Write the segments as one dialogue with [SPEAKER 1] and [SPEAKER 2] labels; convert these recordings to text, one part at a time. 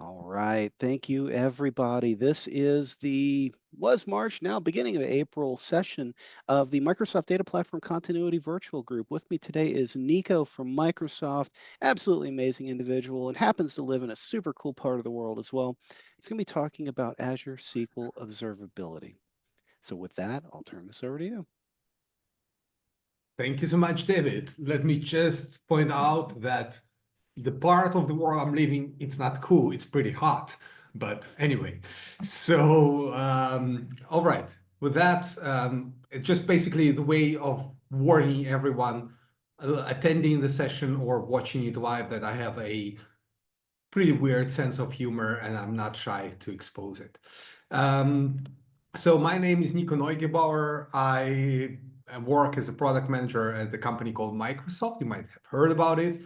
[SPEAKER 1] All right. Thank you, everybody. This is was March now, beginning of April session of the Microsoft Data Platform Continuity Virtual Group. With me today is Niko from Microsoft, absolutely amazing individual, and happens to live in a super cool part of the world as well. He's going to be talking about Azure SQL Observability. So with that, I'll turn this over to you.
[SPEAKER 2] Thank you so much, David. Let me just point out that the part of the world I'm living, it's not cool. It's pretty hot. But anyway, so all right. With that, it's just basically the way of warning everyone attending the session or watching it live that I have a pretty weird sense of humor and I'm not shy to expose it. So my name is Niko Neugebauer. I work as a product manager at the company called Microsoft. You might have heard about it.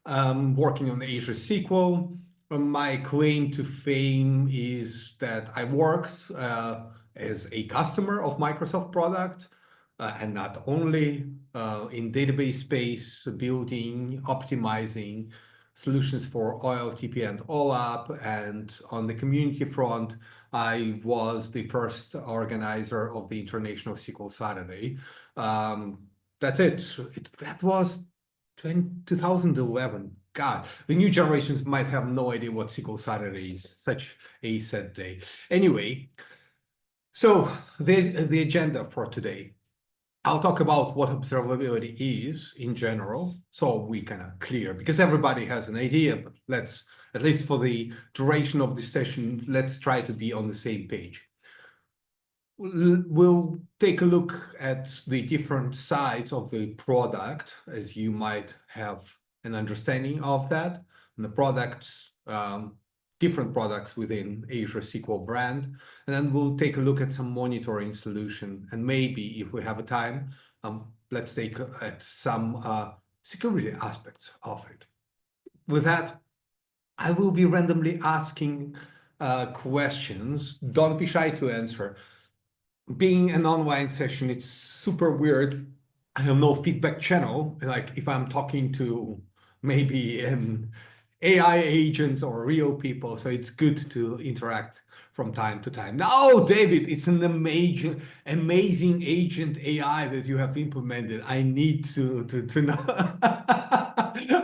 [SPEAKER 2] Working on Azure SQL. My claim to fame is that I worked as a customer of Microsoft product and not only in database space, building, optimizing solutions for OLTP and OLAP. And on the community front, I was the first organizer of the International SQL Saturday. That's it. That was 2011. God, the new generations might have no idea what SQL Saturday is. Such a sad day. Anyway, so the agenda for today. I'll talk about what observability is in general, so we kind of clear, because everybody has an idea, but let's, at least for the duration of this session, let's try to be on the same page. We'll take a look at the different sides of the product, as you might have an understanding of that, and the products, different products within Azure SQL brand. And then we'll take a look at some monitoring solution. And maybe if we have a time, let's take at some security aspects of it. With that, I will be randomly asking questions. Don't be shy to answer. Being an online session, it's super weird. I have no feedback channel. Like if I'm talking to maybe an AI agents or real people, so it's good to interact from time to time. No, David, it's an amazing agent AI that you have implemented. I need to know.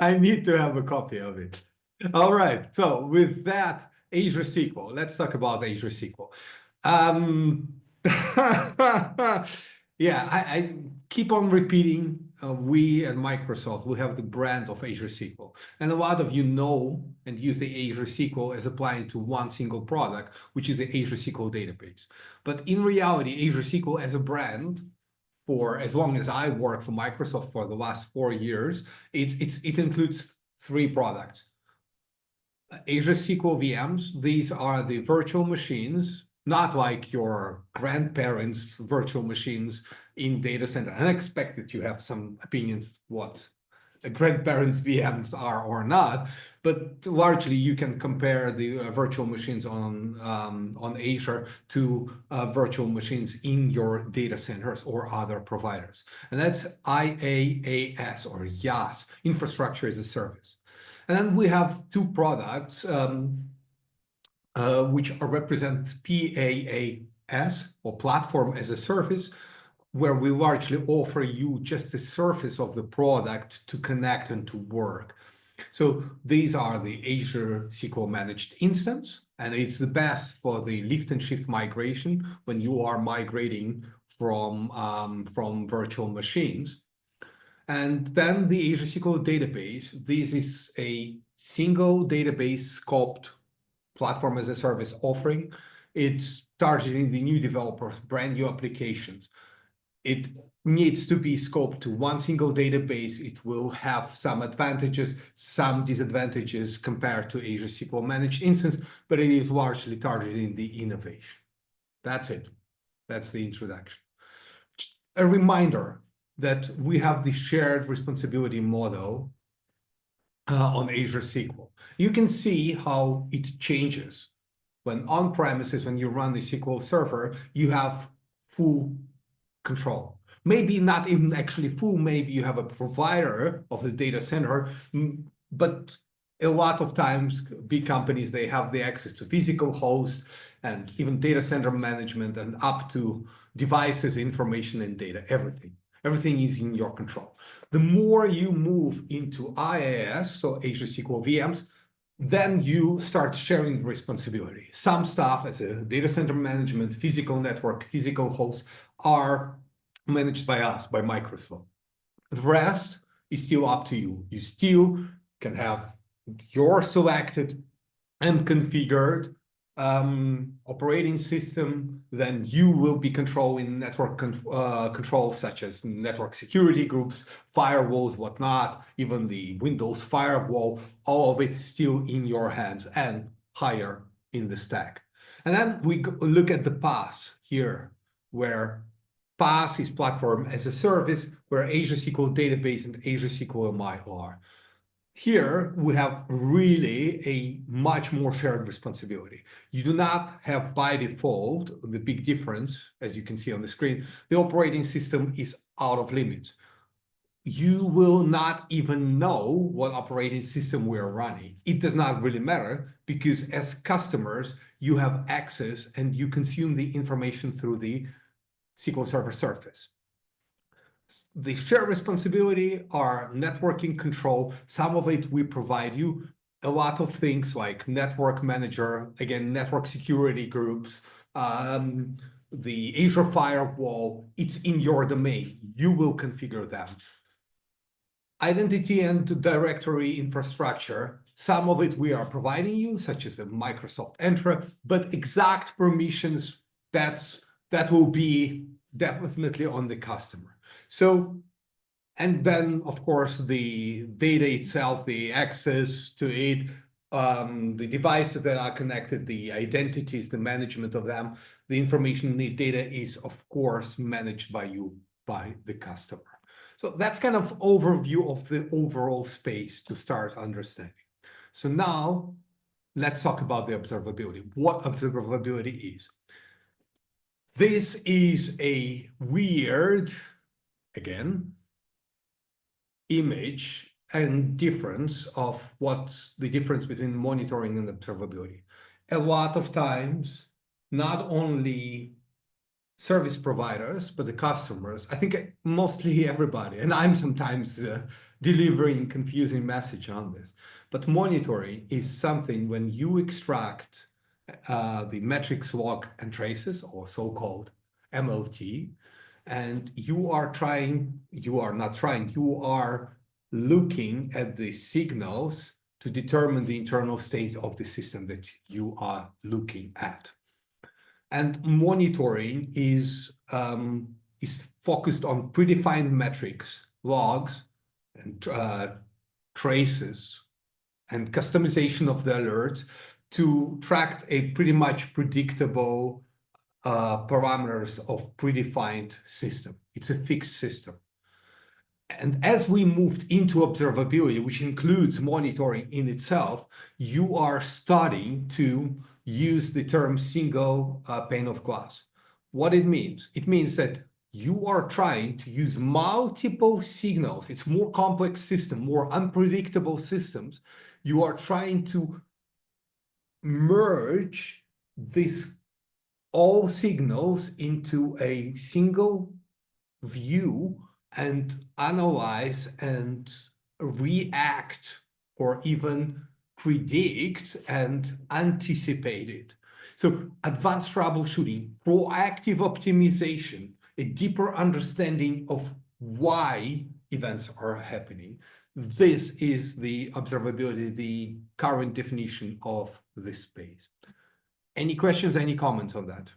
[SPEAKER 2] I need to have a copy of it. All right. So with that, Azure SQL. Let's talk about Azure SQL. Yeah, I keep on repeating, we at Microsoft, we have the brand of Azure SQL. And a lot of you know and use the Azure SQL as applying to one single product, which is the Azure SQL database. But in reality, Azure SQL as a brand, for as long as I work for Microsoft for the last 4 years, it includes 3 products. Azure SQL VMs, these are the virtual machines, not like your grandparents' virtual machines in data center. And I expect that you have some opinions what a grandparents' VMs are or not, but largely you can compare the virtual machines on Azure to virtual machines in your data centers or other providers. And that's IaaS or IaaS, Infrastructure as a Service. And then we have 2 products which represent PaaS or Platform as a Service, where we largely offer you just the surface of the product to connect and to work. So these are the Azure SQL Managed Instance, and it's the best for the lift and shift migration when you are migrating from virtual machines. And then the Azure SQL Database. This is a single database scoped Platform as a Service offering. It's targeting the new developers, brand new applications. It needs to be scoped to one single database. It will have some advantages, some disadvantages compared to Azure SQL Managed Instance, but it is largely targeting the innovation. That's it. That's the introduction. A reminder that we have the shared responsibility model on Azure SQL. You can see how it changes. When on-premises, when you run the SQL server, you have full control. Maybe not even actually full, maybe you have a provider of the data center, but a lot of times big companies, they have the access to physical hosts and even data center management and up to devices, information, and data, everything. Everything is in your control. The more you move into IaaS, so Azure SQL VMs, then you start sharing responsibility. Some stuff as a data center management, physical network, physical hosts are managed by us, by Microsoft. The rest is still up to you. You still can have your selected and configured operating system. Then you will be controlling network controls such as network security groups, firewalls, whatnot, even the Windows firewall. All of it is still in your hands and higher in the stack. And then we look at the PaaS here, where PaaS is platform as a service, where Azure SQL Database and Azure SQL MI are. Here, we have really a much more shared responsibility. You do not have by default, the big difference, as you can see on the screen, the operating system is out of limits. You will not even know what operating system we are running. It does not really matter because as customers, you have access and you consume the information through the SQL Server surface. The shared responsibility are networking control. Some of it we provide you. A lot of things like network manager, again, network security groups, the Azure firewall, it's in your domain. You will configure them. Identity and directory infrastructure, some of it we are providing you, such as the Microsoft Entra, but exact permissions, that will be definitely on the customer. So, and then, of course, the data itself, the access to it, the devices that are connected, the identities, the management of them, the information, the data is, of course, managed by you, by the customer. So that's kind of overview of the overall space to start understanding. So now let's talk about the observability, what observability is. This is a weird, again, image and difference of what's the difference between monitoring and observability. A lot of times, not only service providers, but the customers, I think mostly everybody, and I'm sometimes delivering confusing message on this, but monitoring is something when you extract the metrics, log, and traces, or so-called MLT, and you are looking at the signals to determine the internal state of the system that you are looking at. And monitoring is focused on predefined metrics, logs, and traces, and customization of the alerts to track a pretty much predictable parameters of predefined system. It's a fixed system. And as we moved into observability, which includes monitoring in itself, you are starting to use the term single pane of glass. What it means? It means that you are trying to use multiple signals. It's more complex system, more unpredictable systems. You are trying to merge this all signals into a single view and analyze and react or even predict and anticipate it. So advanced troubleshooting, proactive optimization, a deeper understanding of why events are happening. This is the observability, the current definition of this space. Any questions, any comments on that?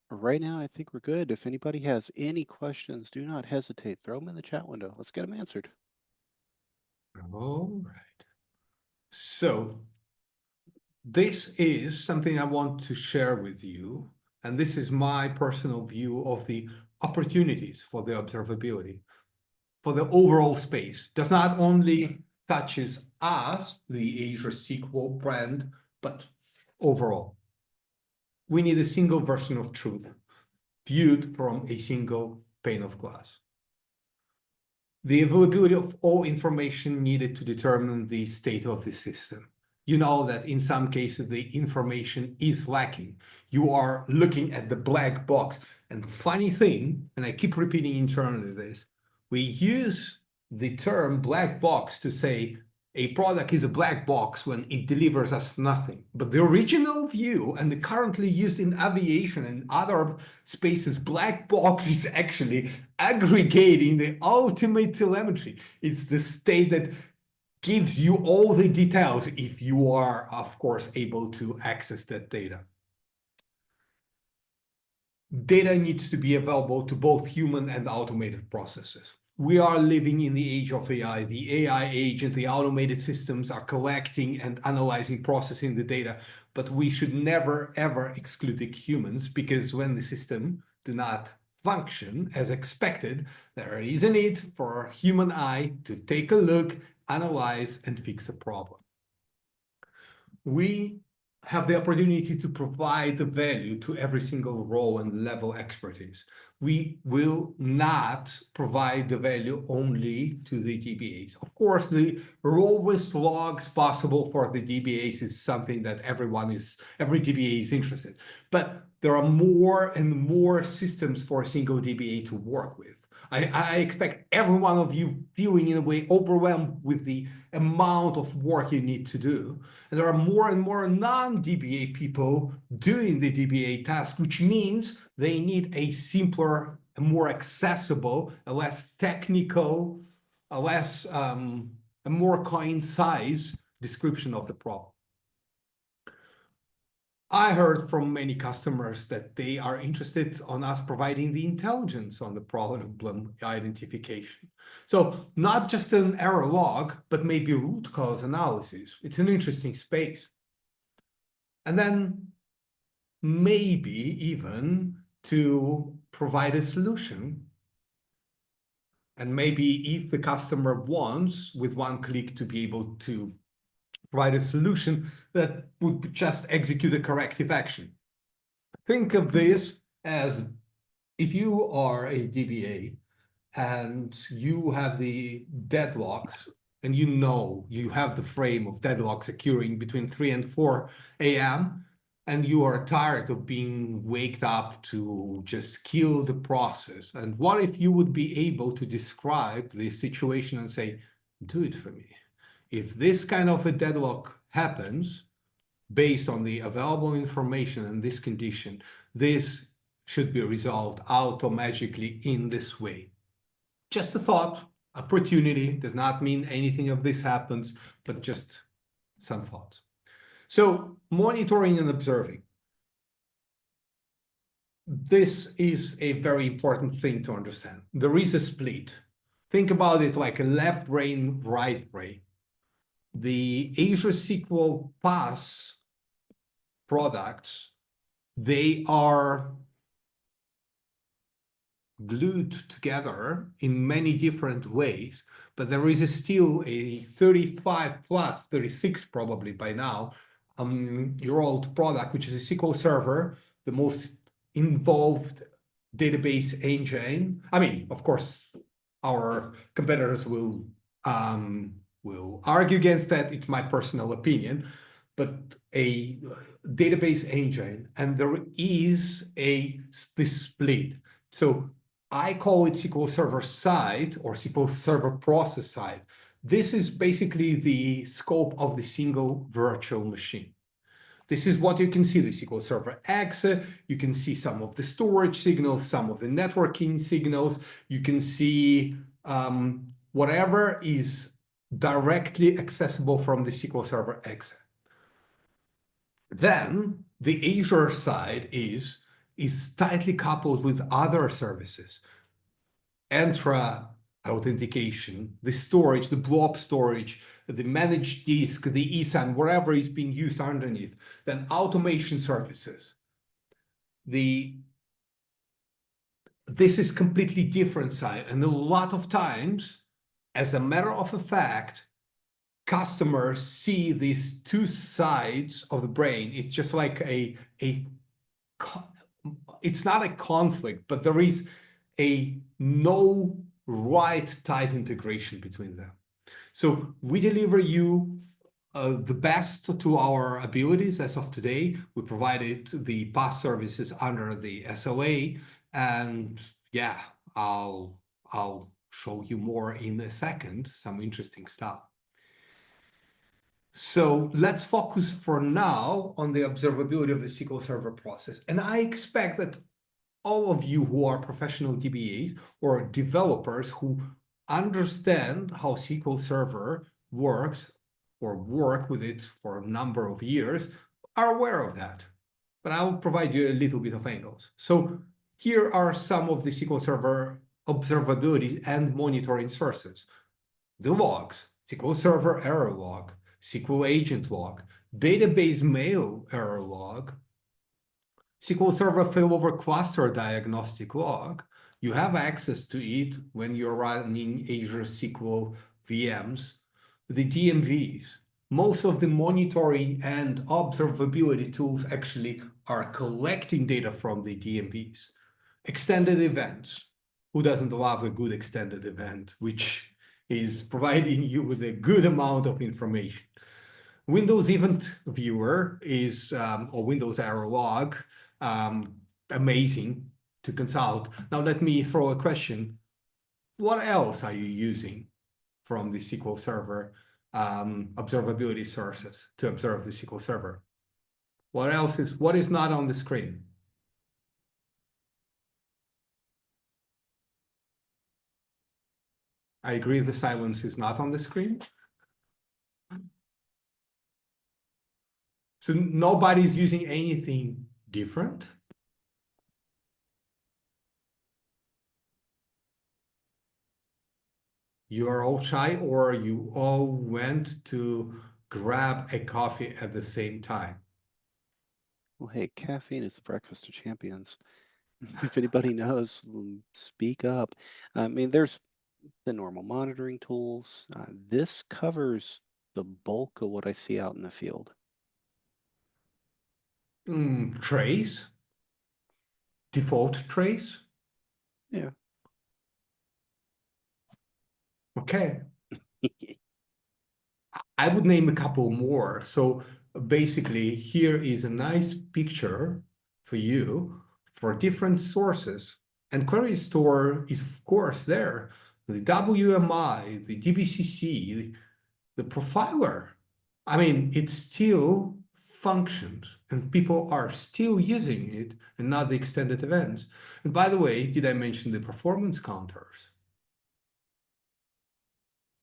[SPEAKER 1] Right now, I think we're good. If anybody has any questions, do not hesitate. Throw them in the chat window. Let's get them answered.
[SPEAKER 2] All right. So this is something I want to share with you, and this is my personal view of the opportunities for the observability, for the overall space. Does not only touches us, the Azure SQL brand, but overall. We need a single version of truth viewed from a single pane of glass. the availability of all information needed to determine the state of the system. You know that in some cases the information is lacking. You are looking at the black box. And funny thing, and I keep repeating internally this, we use the term black box to say a product is a black box when it delivers us nothing. But the original view and the currently used in aviation and other spaces, black box is actually aggregating the ultimate telemetry. It's the state that gives you all the details if you are, of course, able to access that data. Data needs to be available to both human and automated processes. We are living in the age of AI. The AI agent, the automated systems are collecting and analyzing, processing the data, but we should never, ever exclude the humans, because when the system do not function as expected, there is a need for human eye to take a look, analyze, and fix the problem. We have the opportunity to provide the value to every single role and level expertise. We will not provide the value only to the DBAs. Of course, the lowest logs possible for the DBAs is something that every DBA is interested. But there are more and more systems for a single DBA to work with. I expect every one of you feeling in a way overwhelmed with the amount of work you need to do. And there are more and more non-DBA people doing the DBA task, which means they need a simpler, a more accessible, a less technical, a more concise description of the problem. I heard from many customers that they are interested on us providing the intelligence on the problem identification. So not just an error log, but maybe root cause analysis. It's an interesting space. And then maybe even to provide a solution. And maybe if the customer wants, with one click, to be able to provide a solution that would just execute a corrective action. Think of this as if you are a DBA and you have the deadlocks, and you know you have the frame of deadlocks occurring between 3 and 4 a.m., and you are tired of being waked up to just kill the process. And what if you would be able to describe the situation and say, do it for me? If this kind of a deadlock happens based on the available information and this condition, this should be resolved automatically in this way. Just a thought, opportunity, does not mean anything of this happens, but just some thoughts. So monitoring and observing. This is a very important thing to understand. There is a split. Think about it like a left brain, right brain. The Azure SQL PaaS products, they are glued together in many different ways, but there is still a 35 plus, 36 probably by now, year old product, which is a SQL Server, the most involved database engine. I mean, of course, our competitors will argue against that. It's my personal opinion, but a database engine, and there is this split. So I call it SQL Server side or SQL Server process side. This is basically the scope of the single virtual machine. This is what you can see, the SQL Server X. You can see some of the storage signals, some of the networking signals. You can see whatever is directly accessible from the SQL Server X. Then the Azure side is tightly coupled with other services. Entra authentication, the storage, the blob storage, the managed disk, the ESAN, whatever is being used underneath. Then automation services. This is completely different side. And a lot of times, as a matter of a fact, customers see these two sides of the brain. It's just like it's not a conflict, but there is a no right tight integration between them. So we deliver you the best to our abilities as of today. We provided the past services under the SLA, and yeah, I'll show you more in a second, some interesting stuff. So let's focus for now on the observability of the SQL Server process. And I expect that all of you who are professional DBAs or developers who understand how SQL Server works or work with it for a number of years are aware of that. But I'll provide you a little bit of angles. So here are some of the SQL Server observability and monitoring sources. The logs, SQL Server error log, SQL agent log, database mail error log, SQL Server failover cluster diagnostic log. You have access to it when you're running Azure SQL VMs. The DMVs. Most of the monitoring and observability tools actually are collecting data from the DMVs. Extended events. Who doesn't love a good extended event, which is providing you with a good amount of information? Windows Event Viewer is, or Windows Error Log, amazing to consult. Now let me throw a question. What else are you using from the SQL Server observability sources to observe the SQL Server? What is not on the screen? I agree the silence is not on the screen. So nobody's using anything different? You are all shy, or you all went to grab a coffee at the same time?
[SPEAKER 1] Well, hey, caffeine is the breakfast of champions. If anybody knows, speak up. I mean, there's the normal monitoring tools. This covers the bulk of what I see out in the field.
[SPEAKER 2] Trace? Default trace?
[SPEAKER 1] Yeah.
[SPEAKER 2] Okay. I would name a couple more. So basically, here is a nice picture for you for different sources. And Query Store is, of course, there. The WMI, the DBCC, the profiler. I mean, it still functions and people are still using it and not the extended events. And by the way, did I mention the performance counters?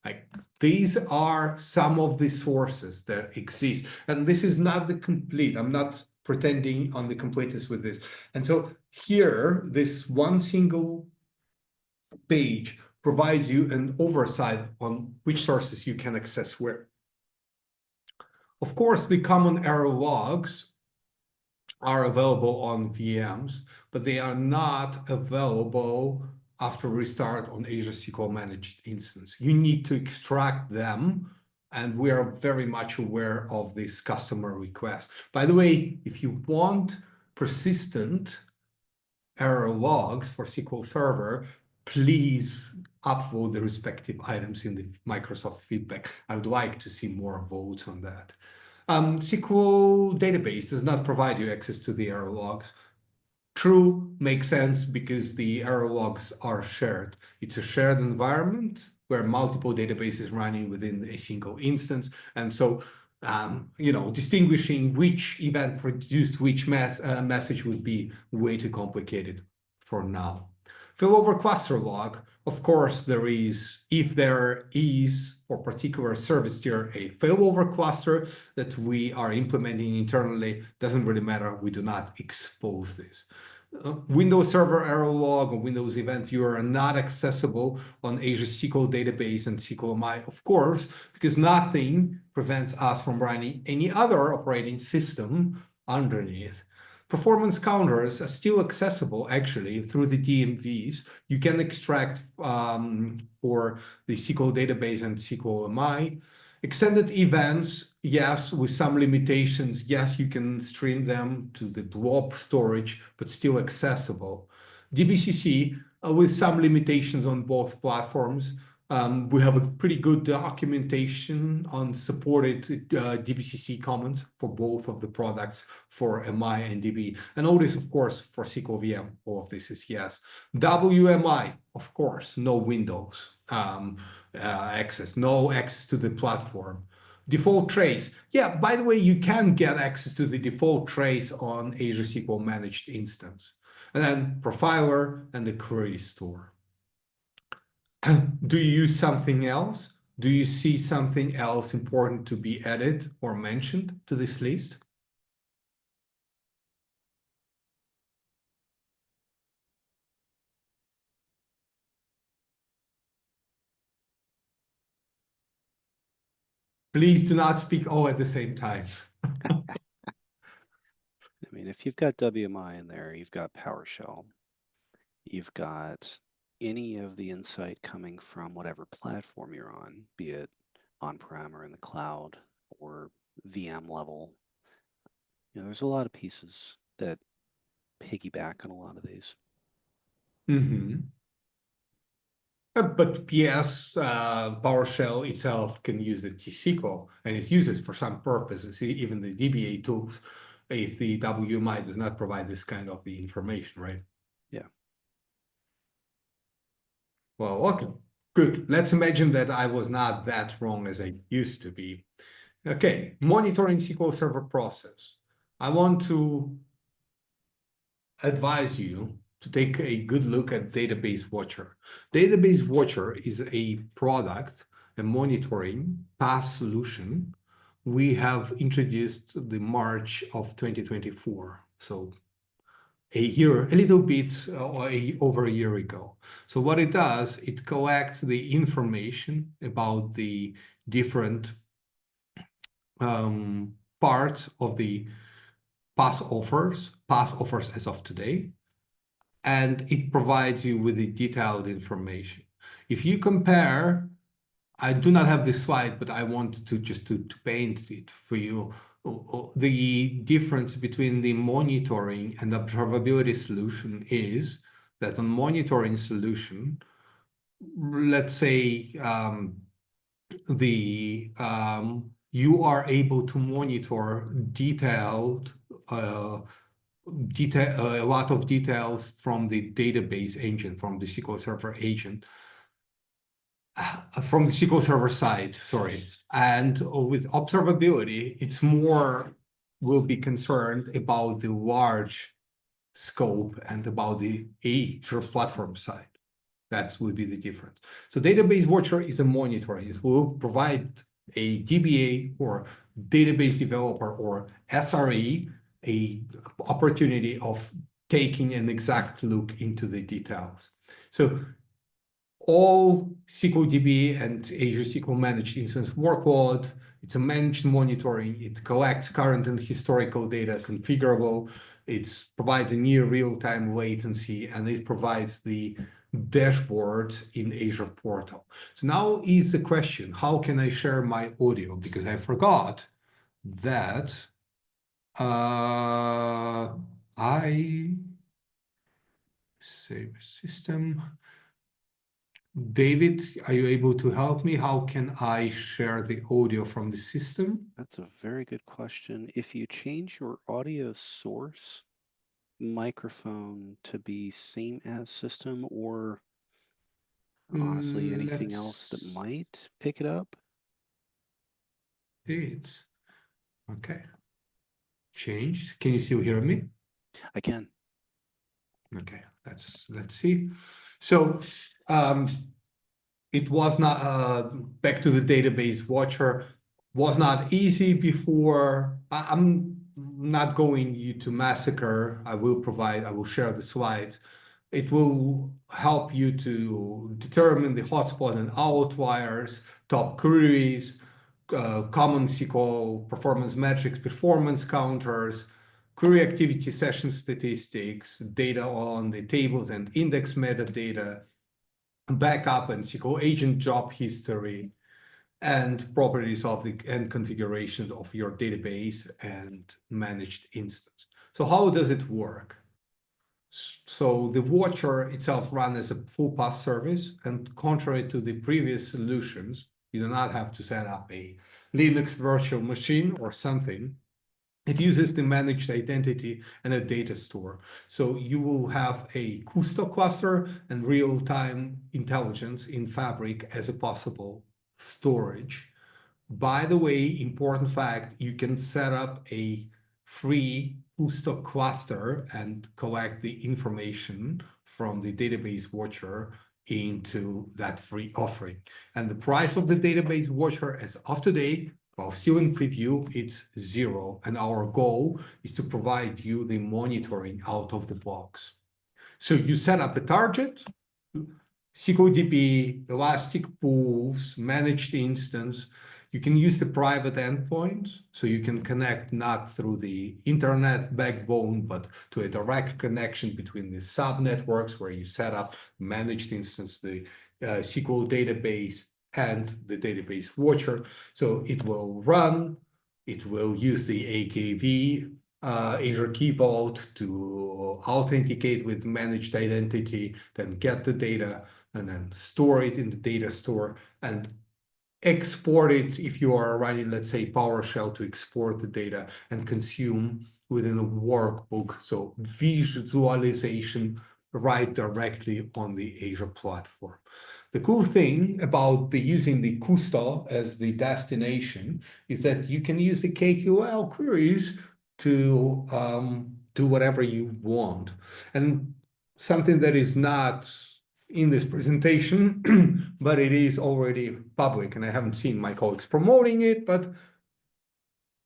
[SPEAKER 2] Like, these are some of the sources that exist. And this is not the complete. I'm not pretending on the completeness with this. And so here, this one single page provides you an oversight on which sources you can access where. Of course, the common error logs are available on VMs, but they are not available after restart on Azure SQL Managed Instance. You need to extract them, and we are very much aware of this customer request. By the way, if you want persistent error logs for SQL Server, please upvote the respective items in the Microsoft feedback. I would like to see more votes on that. SQL database does not provide you access to the error logs. True, makes sense because the error logs are shared. It's a shared environment where multiple databases running within a single instance. And so, distinguishing which event produced which message would be way too complicated for now. Failover cluster log, of course, if there is for particular service tier a failover cluster that we are implementing internally, doesn't really matter. We do not expose this. Windows Server error log or Windows Event Viewer are not accessible on Azure SQL Database and SQLMI, of course, because nothing prevents us from running any other operating system underneath. Performance counters are still accessible, actually, through the DMVs. You can extract for the SQL database and SQLMI. Extended events, yes, with some limitations. Yes, you can stream them to the blob storage, but still accessible. DBCC, with some limitations on both platforms. We have a pretty good documentation on supported DBCC comments for both of the products for MI and DB. And all this, of course, for SQL VM, all of this is yes. WMI, of course, no Windows access, no access to the platform. Default trace. Yeah, by the way, you can get access to the default trace on Azure SQL managed instance. And then profiler and the query store. Do you use something else? Do you see something else important to be added or mentioned to this list? Please do not speak all at the same time.
[SPEAKER 1] I mean, if you've got WMI in there, you've got PowerShell, you've got any of the insight coming from whatever platform you're on, be it on-prem or in the cloud or VM level. There's a lot of pieces that piggyback on a lot of these.
[SPEAKER 2] But PS PowerShell itself can use the T-SQL, and it uses for some purposes, even the DBA tools, if the WMI does not provide this kind of the information, right?
[SPEAKER 1] Yeah.
[SPEAKER 2] Well, okay, good. Let's imagine that I was not that wrong as I used to be. Okay, monitoring SQL Server process. I want to advise you to take a good look at Database Watcher. Database Watcher is a product, a monitoring PaaS solution we have introduced the March of 2024. So a year, a little bit over a year ago. So what it does, it collects the information about the different parts of the PaaS offers as of today, and it provides you with the detailed information. If you compare, I do not have this slide, but I want to just to paint it for you. The difference between the monitoring and observability solution is that on monitoring solution, let's say you are able to monitor detailed a lot of details from the database engine, from the SQL Server agent, from the SQL Server side, sorry. And with observability, it's more will be concerned about the large scope and about the Azure platform side. That would be the difference. So Database Watcher is a monitoring. It will provide a DBA or database developer or SRE a opportunity of taking an exact look into the details. So all SQL DB and Azure SQL managed instance workload, it's a managed monitoring. It collects current and historical data configurable. It provides a near real-time latency, and it provides the dashboard in Azure portal. So now is the question, how can I share my audio? Because I forgot that I save system. David, are you able to help me? How can I share the audio from the system?
[SPEAKER 1] That's a very good question. If you change your audio source microphone to be same as system, or honestly anything else that
[SPEAKER 2] Let's
[SPEAKER 1] might pick it up.
[SPEAKER 2] see it. Okay. Changed. Can you still hear me?
[SPEAKER 1] I can.
[SPEAKER 2] Okay, let's see. So it was not back to the Database Watcher, was not easy before. I'm not going you to massacre. I will share the slides. It will help you to determine the hotspot and outliers, top queries, common SQL performance metrics, performance counters, query activity session statistics, data on the tables and index metadata, backup and SQL agent job history, and properties of the and configuration of your database and managed instance. So how does it work? So the Watcher itself runs as a full PaaS service, and contrary to the previous solutions, you do not have to set up a Linux virtual machine or something. It uses the managed identity and a data store. So you will have a Custo cluster and real-time intelligence in Fabric as a possible storage. By the way, important fact, you can set up a free Custo cluster and collect the information from the Database Watcher into that free offering. And the price of the Database Watcher as of today, while still in preview, it's $0. And our goal is to provide you the monitoring out of the box. So you set up a target, SQLDB, Elastic Pools, managed instance. You can use the private endpoint, so you can connect not through the internet backbone, but to a direct connection between the subnetworks where you set up managed instance, the SQL database and the database watcher. So it will run, it will use the AKV, Azure Key Vault to authenticate with managed identity, then get the data, and then store it in the data store and export it if you are running, let's say, PowerShell to export the data and consume within a workbook. So visualization right directly on the Azure platform. The cool thing about using the Custo as the destination is that you can use the KQL queries to do whatever you want. And something that is not in this presentation, but it is already public, and I haven't seen my colleagues promoting it, but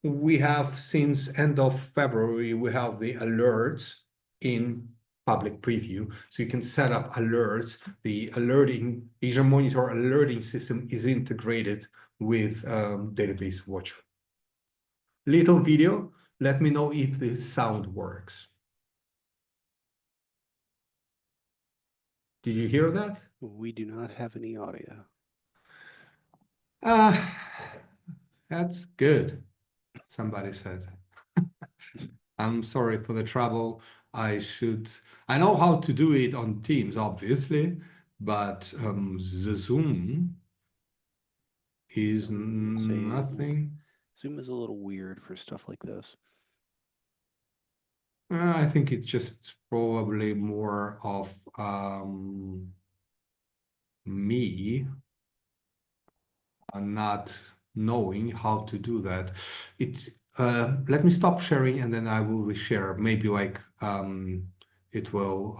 [SPEAKER 2] we have since end of February, we have the alerts in public preview. So you can set up alerts. The alerting, Azure Monitor alerting system is integrated with Database Watcher. Little video, let me know if the sound works. Did you hear that?
[SPEAKER 1] We do not have any audio.
[SPEAKER 2] That's good, somebody said. I'm sorry for the trouble. I know how to do it on Teams, obviously, but the Zoom is nothing.
[SPEAKER 1] Zoom is a little weird for stuff like this.
[SPEAKER 2] I think it's just probably more of me not knowing how to do that. Let me stop sharing and then I will reshare. Maybe like it will.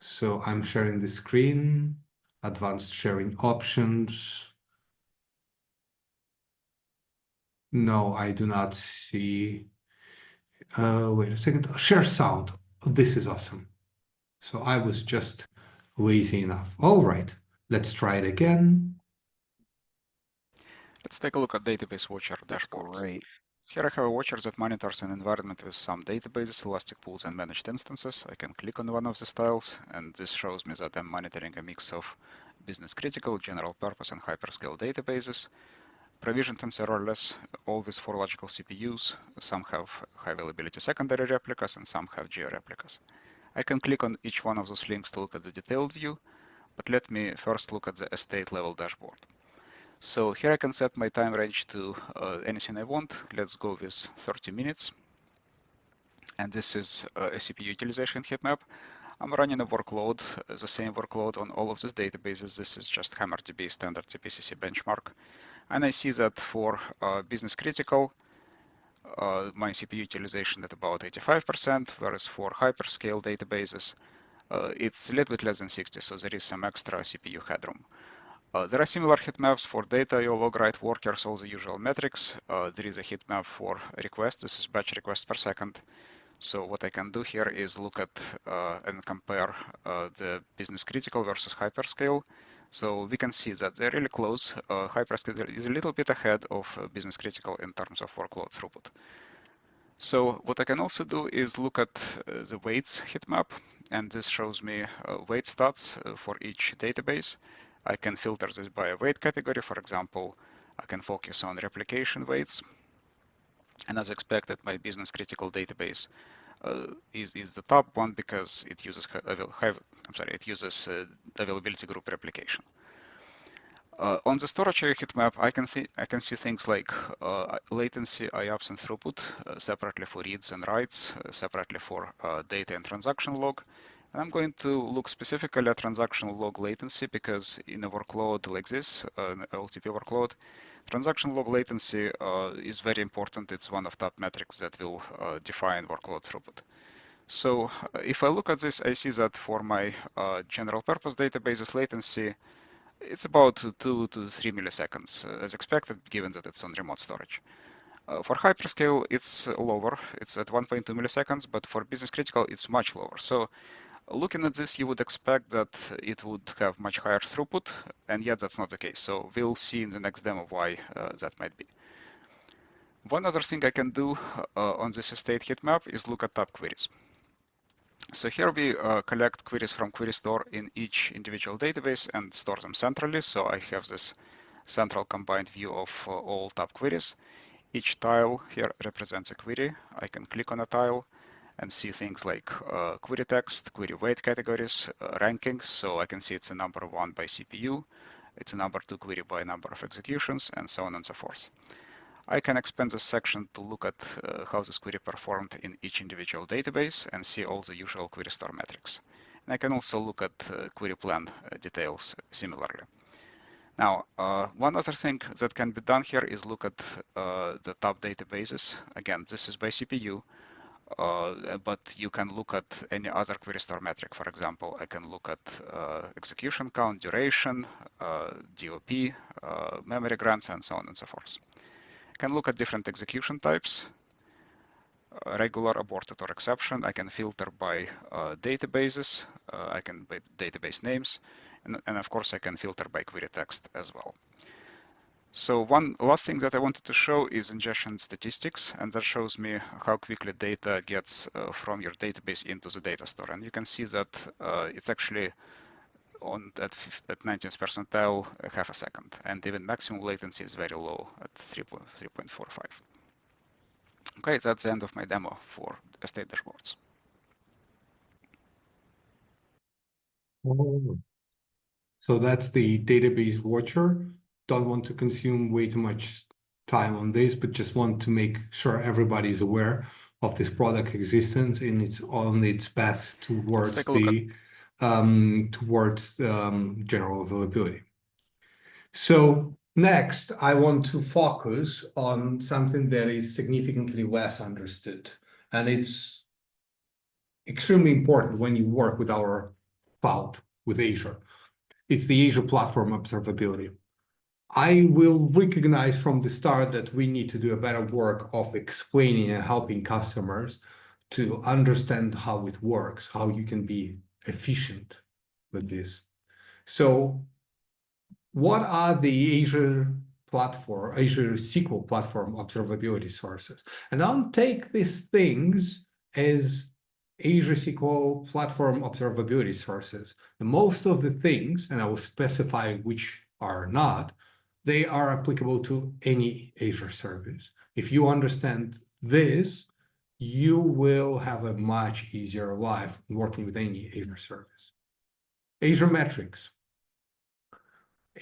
[SPEAKER 2] So I'm sharing the screen, advanced sharing options. No, I do not see. Wait a second. Share sound. This is awesome. So I was just lazy enough. All right, let's try it again.
[SPEAKER 3] Let's take a look at Database Watcher dashboards.
[SPEAKER 1] Great.
[SPEAKER 3] Here I have a watcher that monitors an environment with some databases, elastic pools, and managed instances. I can click on one of the tiles, and this shows me that I'm monitoring a mix of business-critical, general-purpose, and hyperscale databases, provisioned in serverless, all with 4 logical CPUs. Some have high-availability secondary replicas, and some have geo-replicas. I can click on each one of those links to look at the detailed view, but let me first look at the estate-level dashboard. So here I can set my time range to anything I want. Let's go with 30 minutes. And this is a CPU utilization heat map. I'm running a workload, the same workload on all of these databases. This is just HammerDB standard TPCC benchmark. And I see that for business critical, my CPU utilization at about 85%, whereas for hyperscale databases, it's a little bit less than 60, so there is some extra CPU headroom. There are similar heat maps for data, IO, log write, workers, all the usual metrics. There is a heat map for requests. This is batch requests per second. So what I can do here is look at and compare the business critical versus hyperscale. So we can see that they're really close. Hyperscale is a little bit ahead of business critical in terms of workload throughput. So what I can also do is look at the weights heat map, and this shows me weight stats for each database. I can filter this by a weight category. For example, I can focus on replication weights. And as expected, my business critical database is the top one because it uses availability group replication. On the storage area heat map, I can see things like latency, IOPS, and throughput separately for reads and writes, separately for data and transaction log. And I'm going to look specifically at transaction log latency because in a workload like this, an LTP workload, transaction log latency is very important. It's one of top metrics that will define workload throughput. So if I look at this, I see that for my general purpose databases latency, it's about 2 to 3 milliseconds, as expected, given that it's on remote storage. For hyperscale, it's lower. It's at 1.2 milliseconds, but for business critical, it's much lower. So looking at this, you would expect that it would have much higher throughput, and yet that's not the case. So we'll see in the next demo why that might be. One other thing I can do on this state heat map is look at top queries. So here we collect queries from query store in each individual database and store them centrally. So I have this central combined view of all top queries. Each tile here represents a query. I can click on a tile and see things like query text, query weight categories, rankings. So I can see it's a number 1 by CPU, it's a number 2 query by number of executions, and so on and so forth. I can expand this section to look at how this query performed in each individual database and see all the usual query store metrics. And I can also look at query plan details similarly. Now, one other thing that can be done here is look at the top databases. Again, this is by CPU, but you can look at any other query store metric. For example, I can look at execution count, duration, DOP, memory grants, and so on and so forth. Can look at different execution types, regular, aborted, or exception. I can filter by databases. I can by database names, and of course I can filter by query text as well. So one last thing that I wanted to show is ingestion statistics, and that shows me how quickly data gets from your database into the data store. And you can see that it's actually at 90th percentile, half a second, and even maximum latency is very low at 3.45. Okay, that's the end of my demo for state dashboards.
[SPEAKER 2] So that's the Database Watcher. Don't want to consume way too much time on this, but just want to make sure everybody is aware of this product existence and it's on its path towards general availability. So next, I want to focus on something that is significantly less understood, and it's extremely important when you work with our cloud, with Azure. It's the Azure Platform Observability. I will recognize from the start that we need to do a better work of explaining and helping customers to understand how it works, how you can be efficient with this. So what are the Azure SQL platform observability sources? And I'll take these things as Azure SQL platform observability sources. And most of the things, and I will specify which are not, they are applicable to any Azure service. If you understand this, you will have a much easier life working with any Azure service. Azure metrics.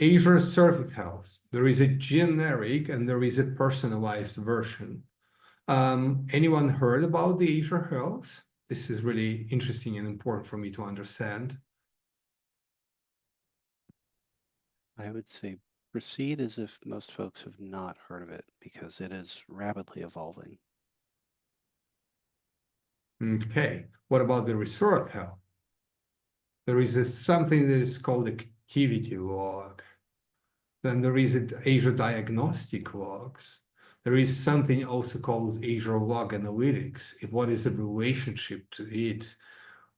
[SPEAKER 2] Azure Service Health. There is a generic and there is a personalized version. Anyone heard about the Azure Health? This is really interesting and important for me to understand.
[SPEAKER 1] I would say proceed as if most folks have not heard of it because it is rapidly evolving.
[SPEAKER 2] Okay, what about the Resource Health? There is something that is called activity log. Then there is Azure Diagnostic Logs. There is something also called Azure Log Analytics. What is the relationship to it?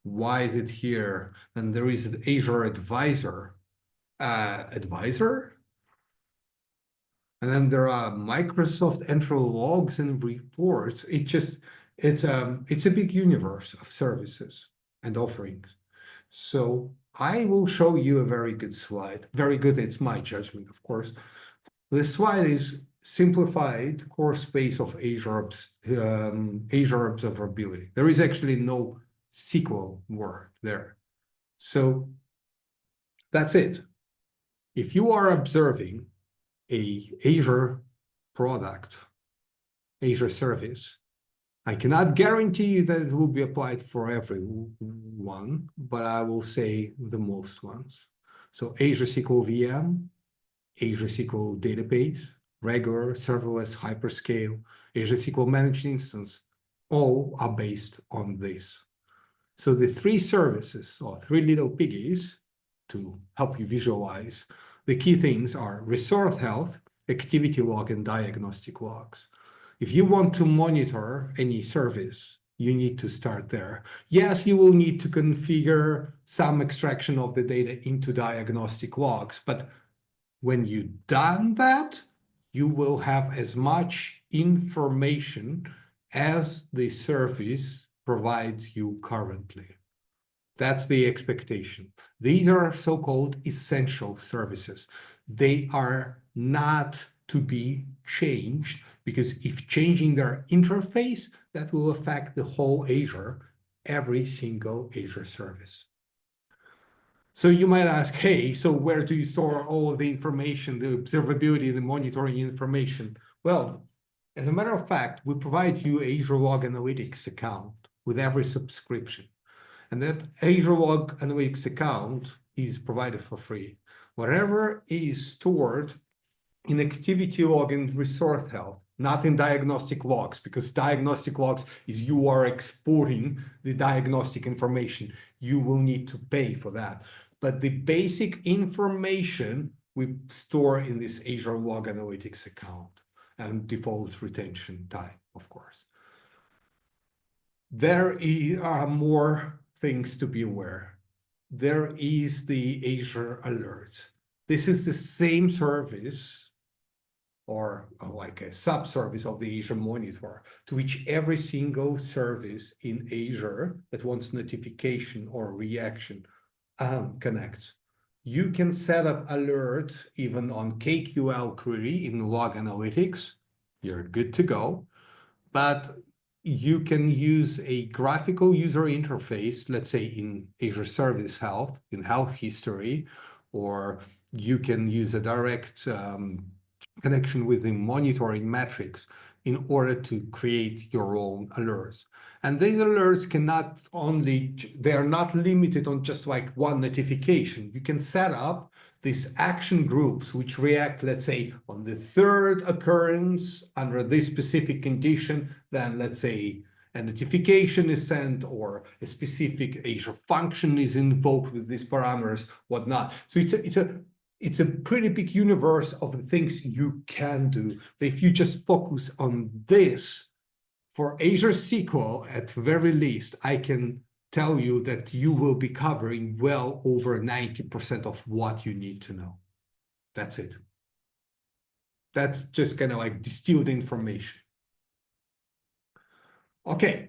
[SPEAKER 2] Why is it here? And there is Azure Advisor. Advisor? And then there are Microsoft Entry Logs and reports. It's a big universe of services and offerings. So I will show you a very good slide. Very good, it's my judgment, of course. This slide is simplified core space of Azure Observability. There is actually no SQL word there. So that's it. If you are observing a Azure product, Azure service, I cannot guarantee you that it will be applied for everyone, but I will say the most ones. So Azure SQL VM, Azure SQL Database, regular, serverless, hyperscale, Azure SQL Managed Instance, all are based on this. So the three services, or three little piggies, to help you visualize, the key things are resource health, activity log, and diagnostic logs. If you want to monitor any service, you need to start there. Yes, you will need to configure some extraction of the data into diagnostic logs, but when you've done that, you will have as much information as the service provides you currently. That's the expectation. These are so-called essential services. They are not to be changed, because if changing their interface, that will affect the whole Azure, every single Azure service. So you might ask, hey, so where do you store all of the information, the observability, the monitoring information? Well, as a matter of fact, we provide you Azure Log Analytics account with every subscription. And that Azure Log Analytics account is provided for free. Whatever is stored in activity log and resource health, not in diagnostic logs, because diagnostic logs is you are exporting the diagnostic information. You will need to pay for that. But the basic information we store in this Azure Log Analytics account and default retention time, of course. There are more things to be aware. There is the Azure Alert. This is the same service, or like a sub-service of the Azure Monitor, to which every single service in Azure that wants notification or reaction connects. You can set up alert even on KQL query in Log Analytics. You're good to go. But you can use a graphical user interface, let's say in Azure Service Health, in Health History, or you can use a direct connection with the monitoring metrics in order to create your own alerts. And these alerts cannot only, they are not limited on just like one notification. You can set up these action groups which react, let's say, on the third occurrence under this specific condition, then let's say a notification is sent or a specific Azure function is invoked with these parameters, whatnot. So it's a pretty big universe of the things you can do. But if you just focus on this, for Azure SQL, at very least, I can tell you that you will be covering well over 90% of what you need to know. That's it. That's just kind of like distilled information. Okay,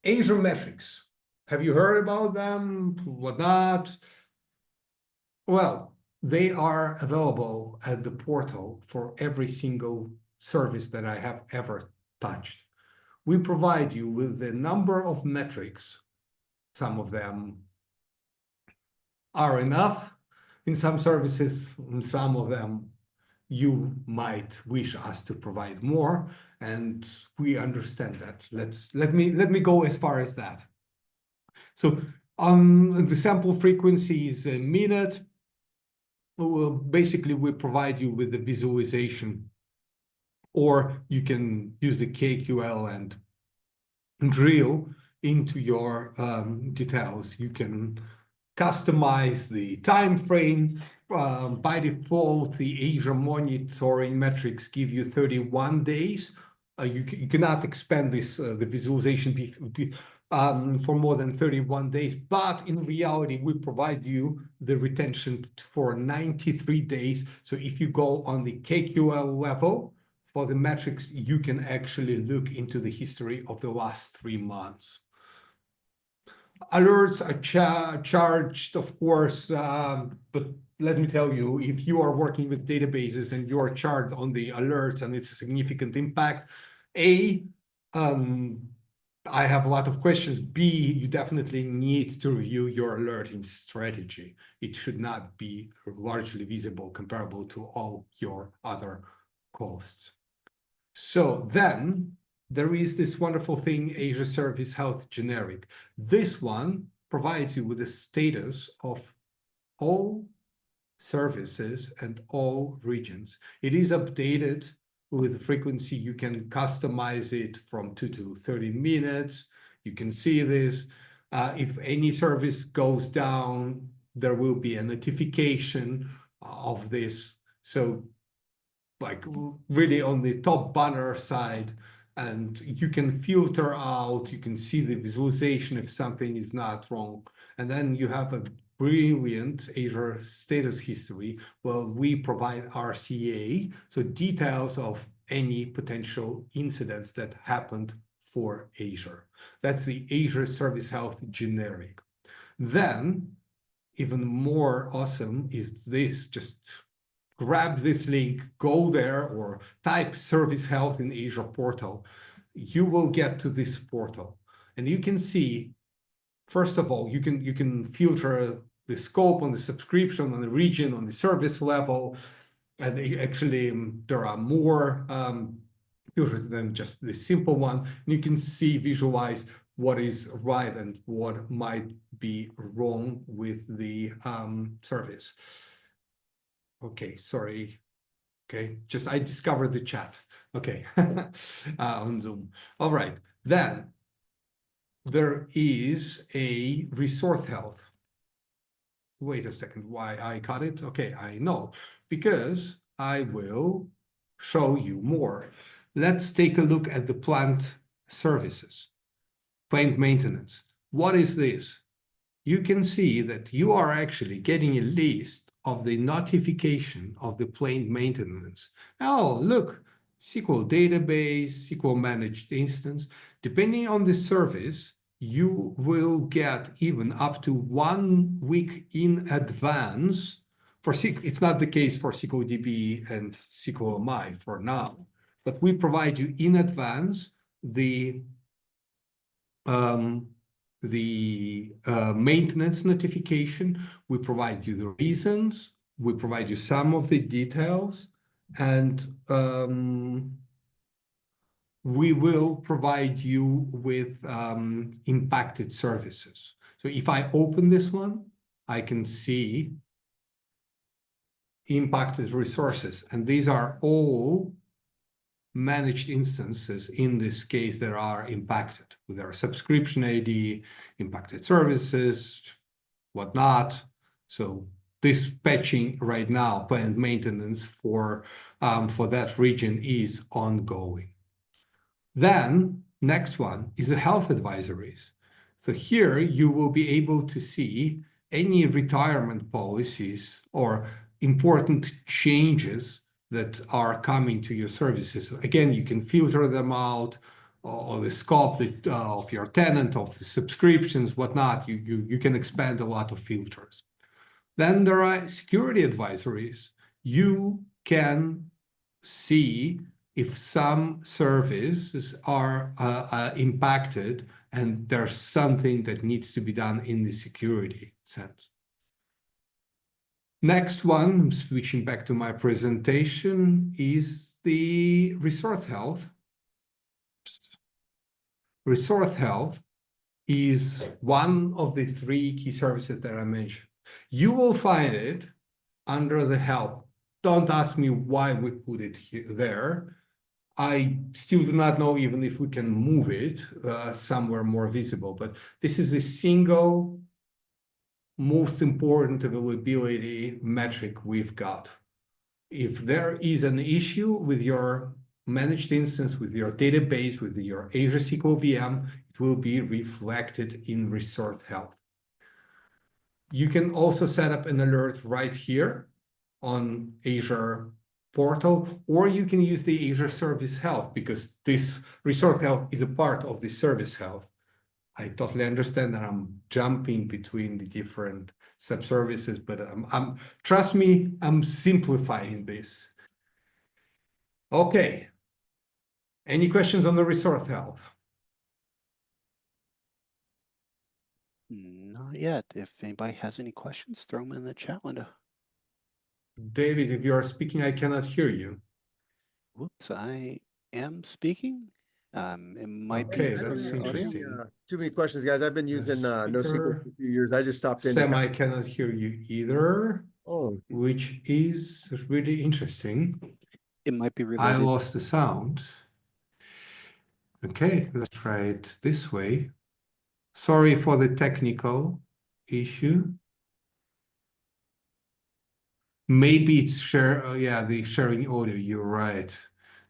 [SPEAKER 2] Azure metrics. Have you heard about them? Whatnot? Well, they are available at the portal for every single service that I have ever touched. We provide you with a number of metrics. Some of them are enough in some services, and some of them you might wish us to provide more, and we understand that. Let me go as far as that. So on the sample frequency is a minute. Well, basically, we provide you with the visualization, or you can use the KQL and drill into your details. You can customize the time frame. By default, the Azure monitoring metrics give you 31 days. You cannot expand this the visualization for more than 31 days, but in reality, we provide you the retention for 93 days. So if you go on the KQL level for the metrics, you can actually look into the history of the last 3 months. Alerts are charged, of course, but let me tell you, if you are working with databases and you are charged on the alerts and it's a significant impact, I have a lot of questions. B, you definitely need to review your alerting strategy. It should not be largely visible comparable to all your other costs. So then there is this wonderful thing, Azure Service Health Generic. This one provides you with a status of all services and all regions. It is updated with frequency. You can customize it from 2 to 30 minutes. You can see this. If any service goes down, there will be a notification of this. So like really on the top banner side, and you can filter out, you can see the visualization if something is not wrong. And then you have a brilliant Azure status history. Well, we provide RCA, so details of any potential incidents that happened for Azure. That's the Azure Service Health generic. Then, even more awesome is this. Just grab this link, go there, or type Service Health in Azure portal. You will get to this portal, and you can see, first of all, you can filter the scope on the subscription, on the region, on the service level, and actually there are more filters than just the simple one. And you can see, visualize what is right and what might be wrong with the service. Okay, sorry. Okay, just I discovered the chat. Okay, on Zoom. All right, then there is a resource health. Wait a second, why I cut it? Okay, I know, because I will show you more. Let's take a look at the plant services, plant maintenance. What is this? You can see that you are actually getting a list of the notification of the plant maintenance. Oh, look, SQL database, SQL managed instance. Depending on the service, you will get even up to 1 week in advance. For SQL, it's not the case for SQL DB and SQL MI for now, but we provide you in advance the maintenance notification. We provide you the reasons, we provide you some of the details, and we will provide you with impacted services. So if I open this one, I can see impacted resources, and these are all managed instances in this case that are impacted with our subscription ID, impacted services, whatnot. So this patching right now, planned maintenance for that region is ongoing. Then next one is the health advisories. So here you will be able to see any retirement policies or important changes that are coming to your services. Again, you can filter them out, or the scope of your tenant, of the subscriptions, whatnot. You can expand a lot of filters. Then there are security advisories. You can see if some services are impacted and there's something that needs to be done in the security sense. Next one, I'm switching back to my presentation, is the resource health. Resource health is one of the 3 key services that I mentioned. You will find it under the help. Don't ask me why we put it here, there. I still do not know even if we can move it somewhere more visible, but this is the single most important availability metric we've got. If there is an issue with your managed instance, with your database, with your Azure SQL VM, it will be reflected in resource health. You can also set up an alert right here on Azure portal, or you can use the Azure Service Health, because this resource health is a part of the service health. I totally understand that I'm jumping between the different subservices, but trust me, I'm simplifying this. Okay. Any questions on the resource health?
[SPEAKER 1] Not yet. If anybody has any questions, throw them in the chat window.
[SPEAKER 2] David, if you are speaking, I cannot hear you.
[SPEAKER 1] Whoops, I am speaking. It might
[SPEAKER 2] Okay,
[SPEAKER 1] be from
[SPEAKER 2] that's
[SPEAKER 1] your audio.
[SPEAKER 2] interesting.
[SPEAKER 4] Too many questions, guys. I've been using NoSQL
[SPEAKER 2] speaker.
[SPEAKER 4] for a few years. I just stopped in.
[SPEAKER 2] Sam, I cannot hear you either,
[SPEAKER 4] Oh,
[SPEAKER 2] which is really interesting.
[SPEAKER 1] It might be
[SPEAKER 2] I
[SPEAKER 1] related.
[SPEAKER 2] lost the sound. Okay, let's try it this way. Sorry for the technical issue. Maybe it's the sharing audio. You're right.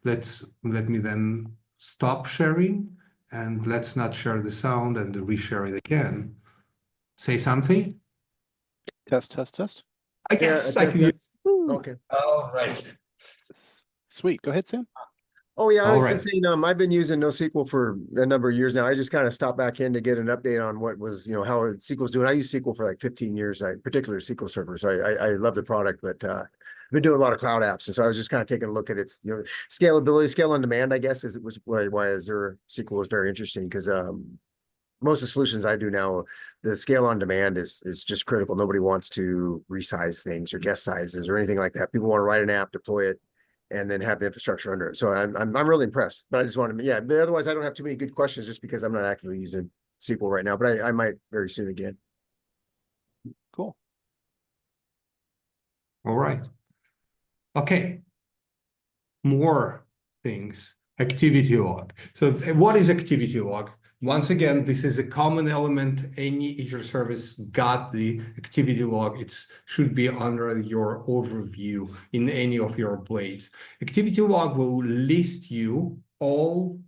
[SPEAKER 2] Let me then stop sharing and let's not share the sound and reshare it again. Say something.
[SPEAKER 1] Test, test, test.
[SPEAKER 2] I guess I can use.
[SPEAKER 4] okay.
[SPEAKER 2] All right.
[SPEAKER 1] Sweet. Go ahead, Sam.
[SPEAKER 4] Oh yeah, I
[SPEAKER 2] All
[SPEAKER 4] was
[SPEAKER 2] right.
[SPEAKER 4] just saying, I've been using NoSQL for a number of years now. I just kind of stopped back in to get an update on what was, how SQL's doing. I use SQL for like 15 years, particular SQL Server. So I love the product, but I've been doing a lot of cloud apps. And so I was just kind of taking a look at its, scalability, scale on demand, I guess, was why Azure SQL is very interesting because most of the solutions I do now, the scale on demand is just critical. Nobody wants to resize things or guess sizes or anything like that. People want to write an app, deploy it, and then have the infrastructure under it. So I'm really impressed. But I just wanted to, but otherwise I don't have too many good questions just because I'm not actively using SQL right now. But I might very soon again.
[SPEAKER 1] Cool.
[SPEAKER 2] All right. Okay. More things. Activity log. So what is activity log? Once again, this is a common element. Any Azure service got the activity log. It should be under your overview in any of your blades. Activity log will list you all,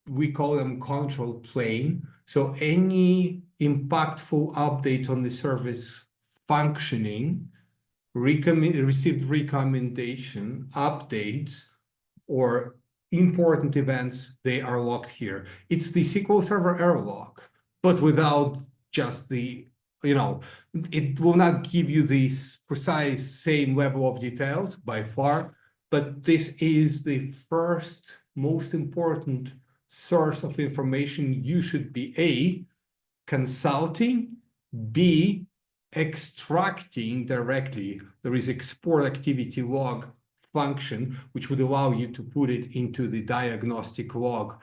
[SPEAKER 2] we call them control plane. So any impactful updates on the service functioning, received recommendation, updates, or important events, they are logged here. It's the SQL Server error log, but without just the, it will not give you this precise same level of details by far, but this is the first most important source of information you should be A, consulting, B, extracting directly. There is export activity log function, which would allow you to put it into the diagnostic log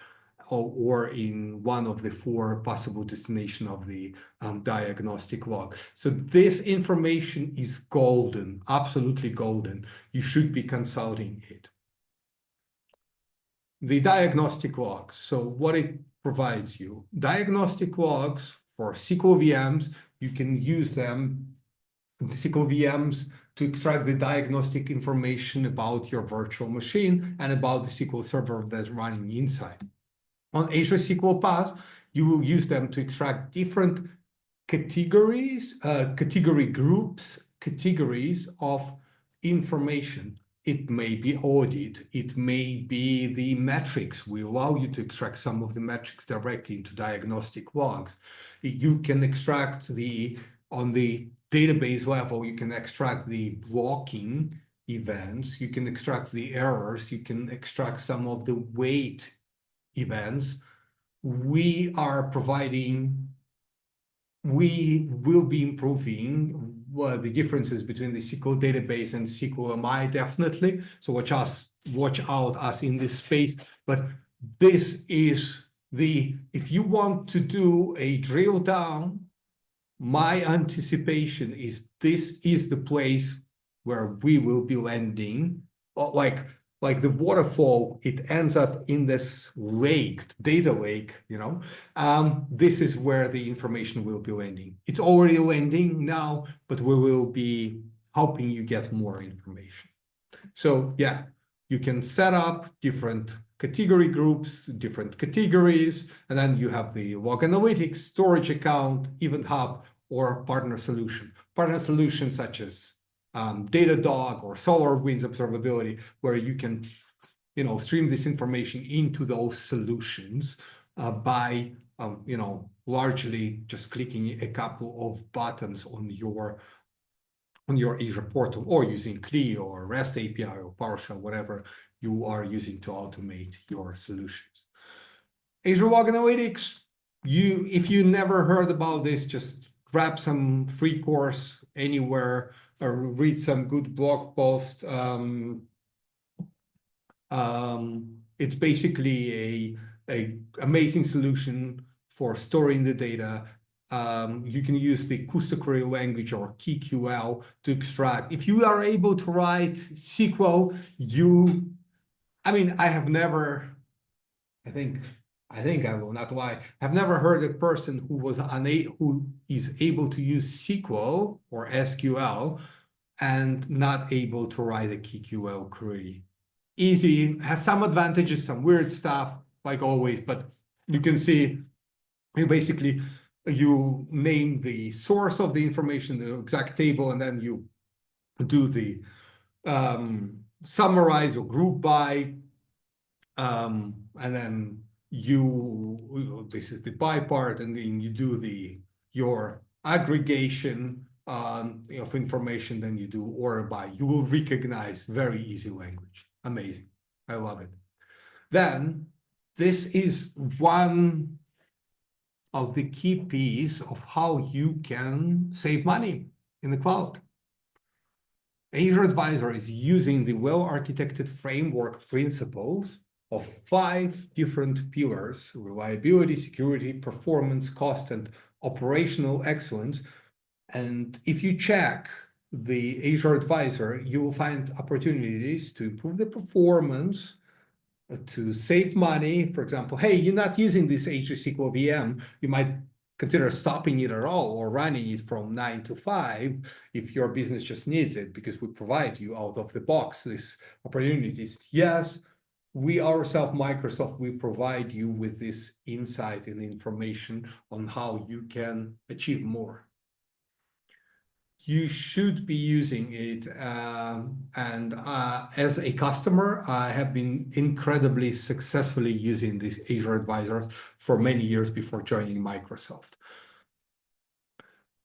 [SPEAKER 2] or in one of the 4 possible destinations of the diagnostic log. So this information is golden, absolutely golden. You should be consulting it. The diagnostic logs. So what it provides you, diagnostic logs for SQL VMs, you can use them, SQL VMs, to extract the diagnostic information about your virtual machine and about the SQL server that's running inside. On Azure SQL Path, you will use them to extract different categories, categories of information. It may be audit, it may be the metrics. We allow you to extract some of the metrics directly into diagnostic logs. You can extract on the database level, you can extract the blocking events, you can extract the errors, you can extract some of the wait events. We will be improving the differences between the SQL database and SQL MI, definitely. So watch out us in this space. But this is if you want to do a drill down, my anticipation is this is the place where we will be landing. Like the waterfall, it ends up in this lake, data lake, this is where the information will be landing. It's already landing now, but we will be helping you get more information. So yeah, you can set up different category groups, different categories, and then you have the log analytics, storage account, event hub, or partner solution. Partner solutions such as Datadog or SolarWinds Observability, where you can stream this information into those solutions. by largely just clicking a couple of buttons on your Azure portal, or using CLI or REST API or PowerShell, whatever you are using to automate your solutions. Azure Log Analytics, if you never heard about this, just grab some free course anywhere or read some good blog posts. It's basically a amazing solution for storing the data. You can use the Kusto query language or KQL to extract. If you are able to write SQL, I have never, I think I will not lie, I've never heard a person who is able to use SQL or SQL and not able to write a KQL query. Easy, has some advantages, some weird stuff, like always, but you can see you name the source of the information, the exact table, and then you do the summarize or group by, and then this is the by part, and then you do your aggregation of information, then you do order by. You will recognize very easy language. Amazing. I love it. Then this is one of the key pieces of how you can save money in the cloud. Azure Advisor is using the well-architected framework principles of 5 different pillars: reliability, security, performance, cost, and operational excellence. And if you check the Azure Advisor, you will find opportunities to improve the performance, to save money. For example, hey, you're not using this Azure SQL VM, you might consider stopping it at all or running it from 9 to 5 if your business just needs it, because we provide you out of the box these opportunities. Yes, we ourselves, Microsoft, we provide you with this insight and information on how you can achieve more. You should be using it, and as a customer, I have been incredibly successfully using this Azure Advisor for many years before joining Microsoft.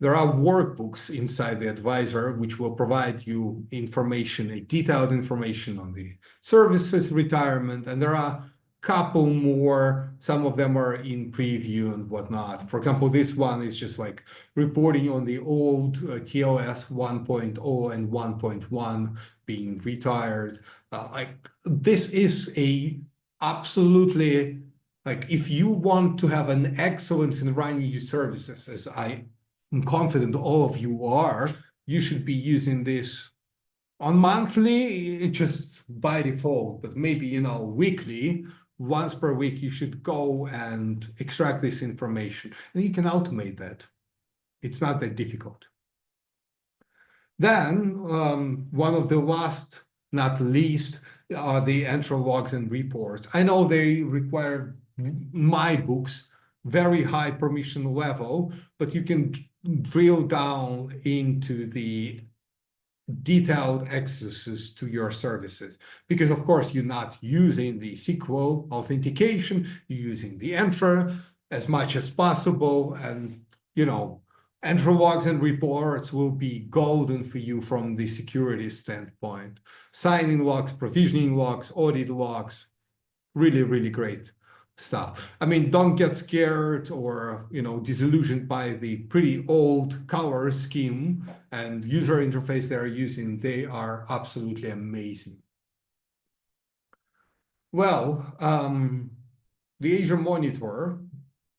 [SPEAKER 2] There are workbooks inside the Advisor which will provide you information, a detailed information on the services retirement, and there are couple more. Some of them are in preview and whatnot. For example, this one is just like reporting on the old TOS 1.0 and 1.1 being retired. This is absolutely, if you want to have an excellence in running your services, as I am confident all of you are, you should be using this on monthly, just by default, but maybe, weekly. Once per week, you should go and extract this information, and you can automate that. It's not that difficult. Then, one of the last, not least, are the entry logs and reports. I know they require, my books, very high permission level, but you can drill down into the detailed accesses to your services, because of course you're not using the SQL authentication, you're using the Entra as much as possible, and Entra logs and reports will be golden for you from the security standpoint. Signing logs, provisioning logs, audit logs, really, really great stuff. Don't get scared or disillusioned by the pretty old color scheme and user interface they are using. They are absolutely amazing. Well, the Azure Monitor,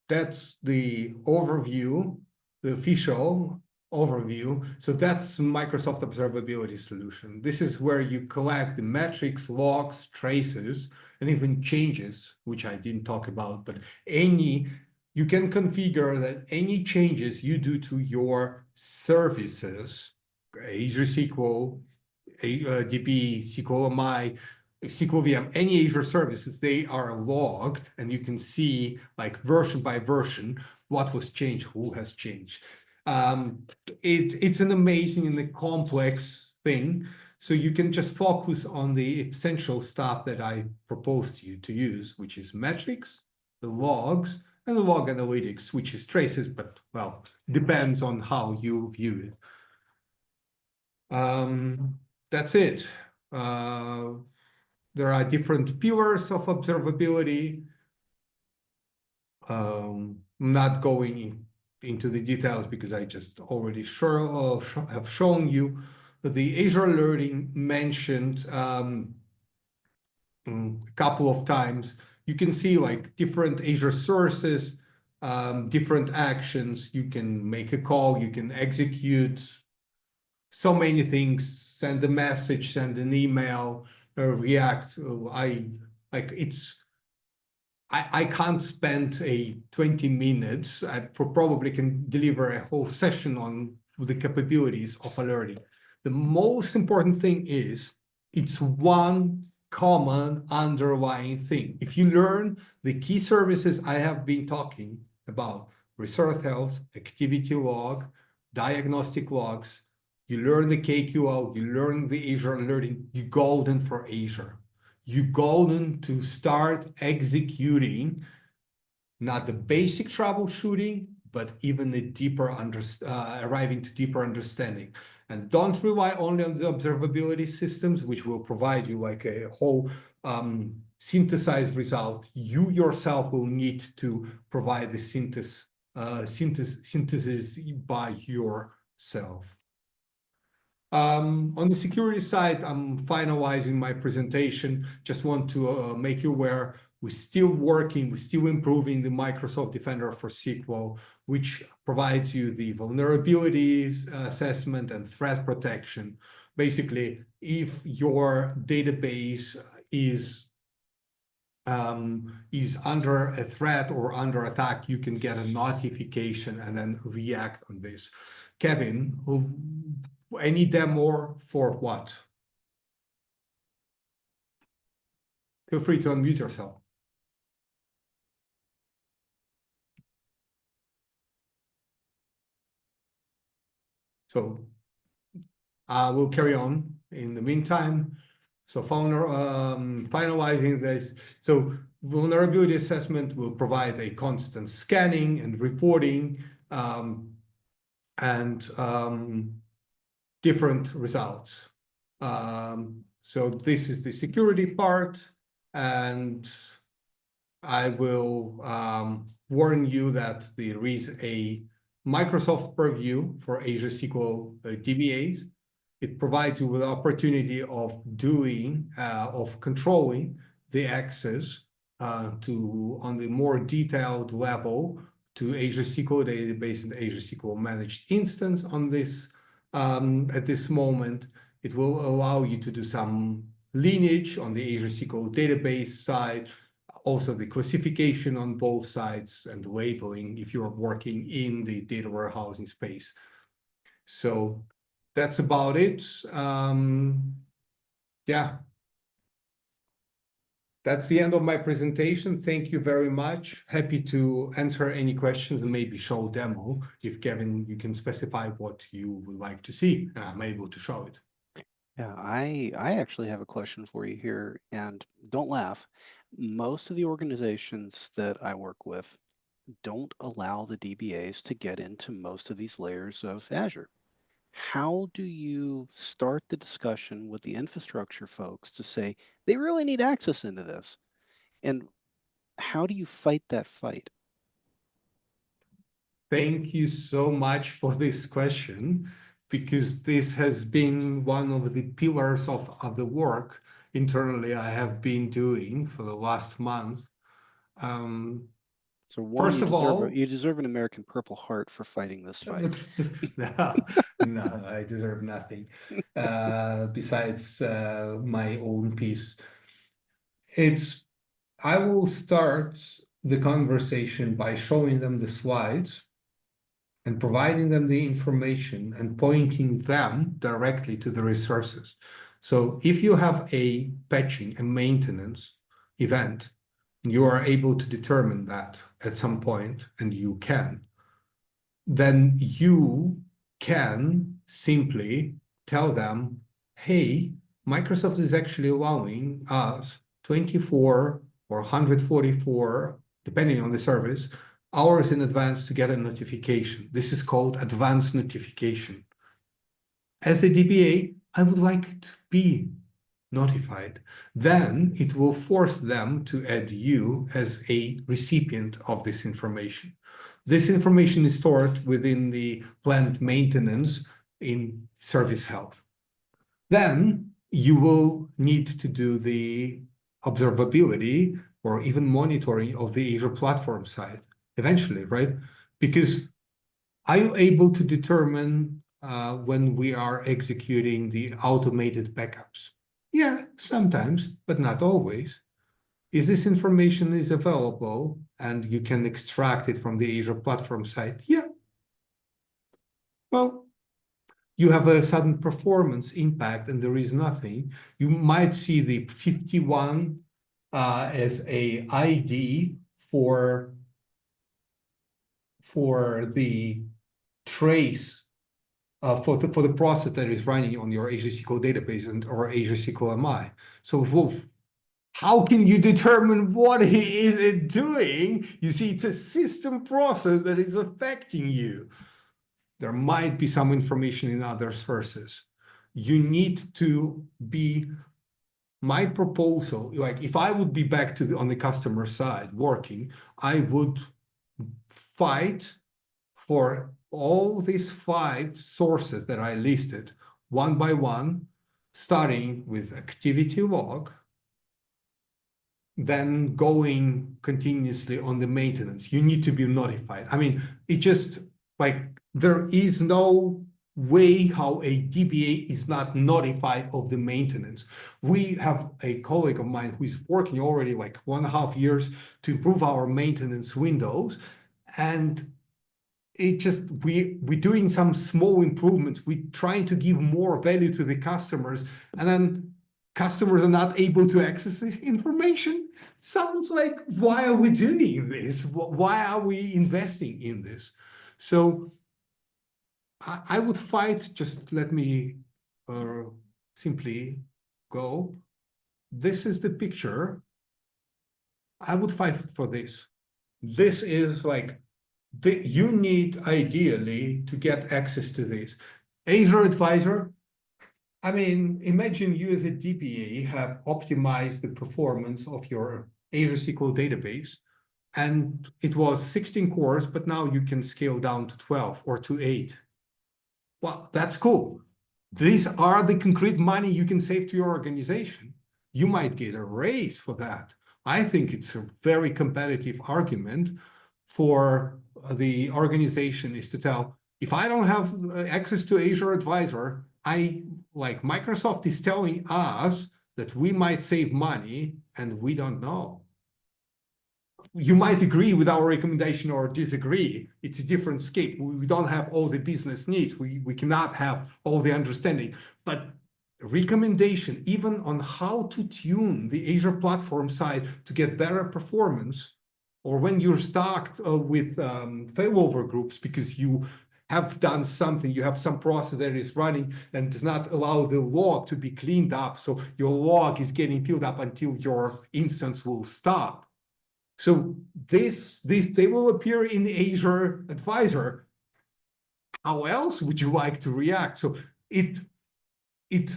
[SPEAKER 2] that's the overview, the official overview. So that's Microsoft Observability solution. This is where you collect the metrics, logs, traces, and even changes, which I didn't talk about, but you can configure that any changes you do to your services, Azure SQL, DB, SQL SQL VM, any Azure services, they are logged, and you can see version by version what was changed, who has changed. It's an amazing and a complex thing. So you can just focus on the essential stuff that I proposed to you to use, which is metrics, the logs, and the log analytics, which is traces, but well, depends on how you view it. That's it. There are different pillars of observability. I'm not going into the details because I just already have shown you the Azure Alerting mentioned a couple of times. You can see like different Azure sources, different actions. You can make a call, you can execute so many things, send a message, send an email, react. I can't spend 20 minutes. I probably can deliver a whole session on the capabilities of alerting. The most important thing is it's one common underlying thing. If you learn the key services I have been talking about, resource health, activity log, diagnostic logs, you learn the KQL, you learn the Azure alerting, you're golden for Azure. You're golden to start executing not the basic troubleshooting, but even the deeper arriving to deeper understanding. And don't rely only on the observability systems, which will provide you like a whole synthesized result. You yourself will need to provide the synthesis by yourself. On the security side, I'm finalizing my presentation. Just want to make you aware, we're still working, we're still improving the Microsoft Defender for SQL, which provides you the vulnerabilities assessment and threat protection. Basically, if your database is under a threat or under attack, you can get a notification and then react on this. Kevin, any demo for what? Feel free to unmute yourself. So we'll carry on in the meantime. So finalizing this. So vulnerability assessment will provide a constant scanning and reporting and different results. So this is the security part, and I will warn you that there is a Microsoft purview for Azure SQL DBAs. It provides you with the opportunity of controlling the access on the more detailed level to Azure SQL database and Azure SQL managed instance on this. At this moment, it will allow you to do some lineage on the Azure SQL database side, also the classification on both sides and labeling if you're working in the data warehousing space. So that's about it. Yeah. That's the end of my presentation. Thank you very much. Happy to answer any questions and maybe show a demo. If Kevin, you can specify what you would like to see, and I'm able to show it.
[SPEAKER 1] Yeah, I actually have a question for you here, and don't laugh. Most of the organizations that I work with don't allow the DBAs to get into most of these layers of Azure. How do you start the discussion with the infrastructure folks to say they really need access into this? And how do you fight that fight?
[SPEAKER 2] Thank you so much for this question, because this has been one of the pillars of the work internally I have been doing for the last month.
[SPEAKER 1] So one,
[SPEAKER 2] First of all,
[SPEAKER 1] you deserve an American Purple Heart for fighting this fight.
[SPEAKER 2] No, I deserve nothing besides my own peace. I will start the conversation by showing them the slides and providing them the information and pointing them directly to the resources. So if you have a patching and maintenance event, you are able to determine that at some point, and you can, then you can simply tell them, hey, Microsoft is actually allowing us 24 or 144 depending on the service, hours in advance to get a notification. This is called advanced notification. As a DBA, I would like to be notified. Then it will force them to add you as a recipient of this information. This information is stored within the planned maintenance in service health. Then you will need to do the observability or even monitoring of the Azure platform side eventually, right? Because are you able to determine when we are executing the automated backups? Yeah, sometimes, but not always. Is this information is available and you can extract it from the Azure platform side? Yeah. Well, you have a sudden performance impact and there is nothing. You might see the 51 as a ID for the trace for the process that is running on your Azure SQL database or Azure SQL MI. So well, how can you determine what is it doing? You see, it's a system process that is affecting you. There might be some information in other sources. You need to be, my proposal, like if I would be back to on the customer side working, I would fight for all these 5 sources that I listed one by one, starting with activity log, then going continuously on the maintenance. You need to be notified. I mean, it just like there is no way how a DBA is not notified of the maintenance. We have a colleague of mine who is working already like 1.5 years to improve our maintenance windows, and it just we're doing some small improvements. We're trying to give more value to the customers, and then customers are not able to access this information. Sounds like, why are we doing this? Why are we investing in this? So I would fight, just let me simply go. This is the picture. I would fight for this. This is like, you need ideally to get access to this. Azure Advisor, I mean, imagine you as a DBA have optimized the performance of your Azure SQL database, and it was 16 cores, but now you can scale down to 12 or to 8. Well, that's cool. These are the concrete money you can save to your organization. You might get a raise for that. I think it's a very competitive argument for the organization is to tell, if I don't have access to Azure Advisor, like Microsoft is telling us that we might save money and we don't know. You might agree with our recommendation or disagree. It's a different scape. We don't have all the business needs. We cannot have all the understanding. But recommendation, even on how to tune the Azure platform side to get better performance, or when you're stuck with failover groups because you have done something, you have some process that is running and does not allow the log to be cleaned up. So your log is getting filled up until your instance will stop. So they will appear in the Azure Advisor. How else would you like to react? So it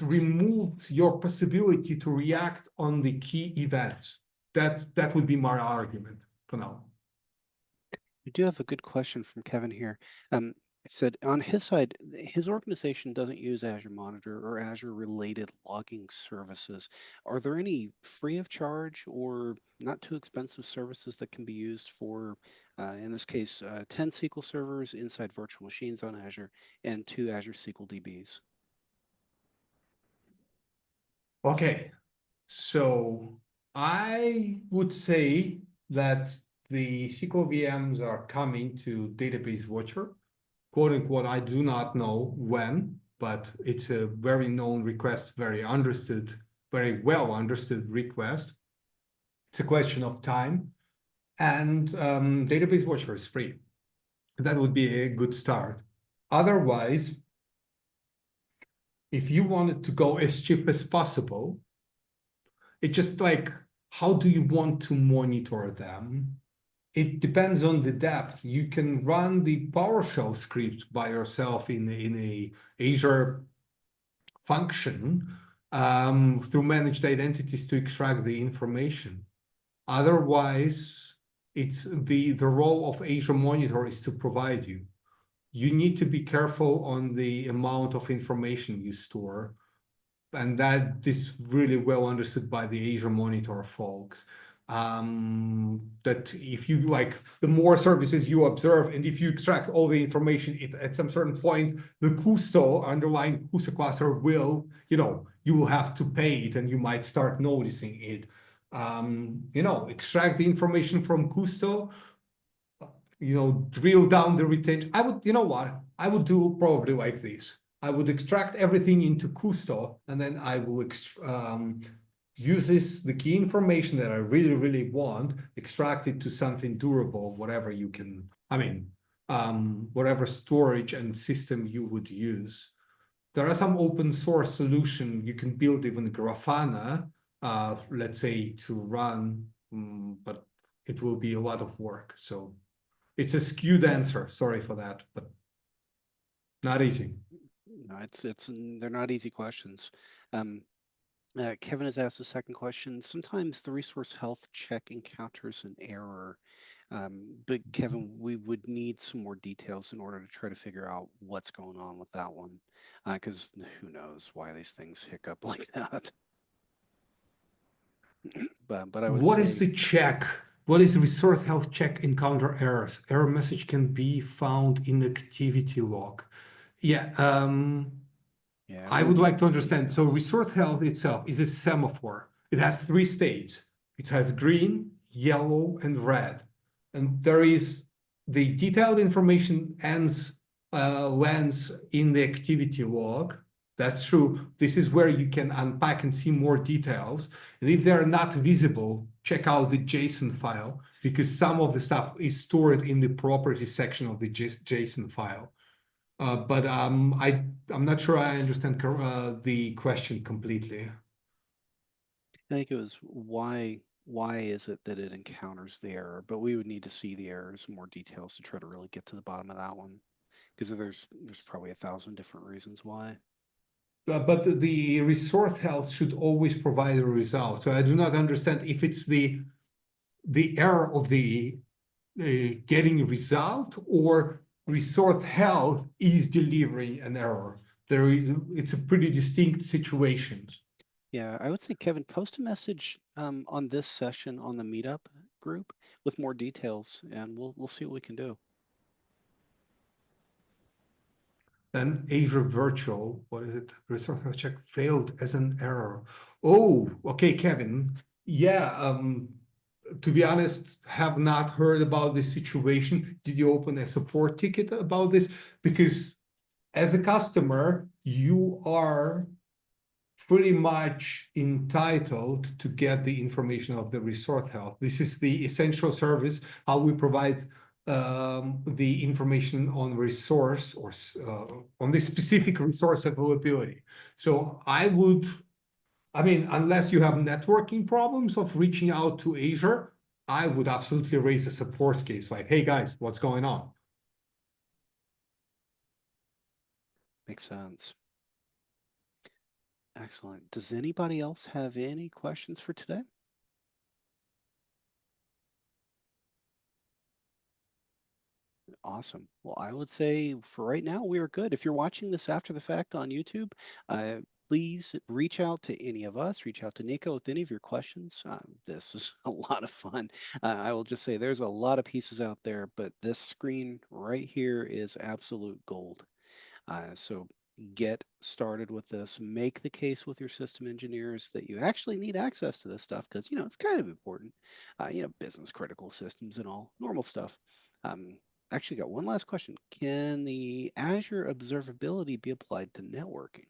[SPEAKER 2] removes your possibility to react on the key events. That would be my argument for now.
[SPEAKER 1] We do have a good question from Kevin here. It said on his side, his organization doesn't use Azure Monitor or Azure related logging services. Are there any free of charge or not too expensive services that can be used for, in this case, 10 SQL servers inside virtual machines on Azure and 2 Azure SQL DBs?
[SPEAKER 2] Okay, so I would say that the SQL VMs are coming to Database Watcher. Quote unquote, I do not know when, but it's a very known request, very understood, very well understood request. It's a question of time. And Database Watcher is free. That would be a good start. Otherwise, if you wanted to go as cheap as possible, it's just like, how do you want to monitor them? It depends on the depth. You can run the PowerShell script by yourself in a Azure function through managed identities to extract the information. Otherwise, it's the role of Azure Monitor is to provide you. You need to be careful on the amount of information you store. And that is really well understood by the Azure Monitor folks. That if you like, the more services you observe, and if you extract all the information, at some certain point, the Kusto, underlying Kusto cluster will, you will have to pay it, and you might start noticing it. Extract the information from Kusto, drill down the retention. I would do probably like this. I would extract everything into Kusto, and then I will use the key information that I really, really want, extract it to something durable, whatever you can, whatever storage and system you would use. There are some open source solutions. You can build even Grafana, let's say, to run, but it will be a lot of work. So it's a skewed answer. Sorry for that, but not easy.
[SPEAKER 1] No, they're not easy questions. Kevin has asked a second question. Sometimes the resource health check encounters an error. But Kevin, we would need some more details in order to try to figure out what's going on with that one. Because who knows why these things hiccup like that. But I would
[SPEAKER 2] What
[SPEAKER 1] say,
[SPEAKER 2] is the check? What is resource health check encounter errors? Error message can be found in the activity log. Yeah,
[SPEAKER 1] yeah,
[SPEAKER 2] I would like to understand. So resource health itself is a semaphore. It has 3 states. It has green, yellow, and red. And there is the detailed information lands in the activity log. That's true. This is where you can unpack and see more details. And if they're not visible, check out the JSON file, because some of the stuff is stored in the properties section of the JSON file. But I'm not sure I understand the question completely.
[SPEAKER 1] I think it was why is it that it encounters the error? But we would need to see the errors in more details to try to really get to the bottom of that one, because there's probably 1,000 different reasons why.
[SPEAKER 2] But the resource health should always provide a result. So I do not understand if it's the error of the getting a result, or resource health is delivering an error. It's a pretty distinct situation.
[SPEAKER 1] Yeah, I would say, Kevin, post a message on this session on the meetup group with more details, and we'll see what we can do.
[SPEAKER 2] And Azure Virtual, what is it? Resource health check failed as an error. Oh, okay, Kevin. Yeah, to be honest, have not heard about this situation. Did you open a support ticket about this? Because as a customer, you are pretty much entitled to get the information of the resource health. This is the essential service, how we provide the information on resource or on the specific resource availability. So unless you have networking problems of reaching out to Azure, I would absolutely raise a support case like, hey guys, what's going on?
[SPEAKER 1] Makes sense. Excellent. Does anybody else have any questions for today? Awesome. Well, I would say for right now, we are good. If you're watching this after the fact on YouTube, please reach out to any of us, reach out to Niko with any of your questions. This is a lot of fun. I will just say there's a lot of pieces out there, but this screen right here is absolute gold. So get started with this. Make the case with your system engineers that you actually need access to this stuff, because it's kind of important. Business critical systems and all normal stuff. Actually got one last question. Can the Azure Observability be applied to networking?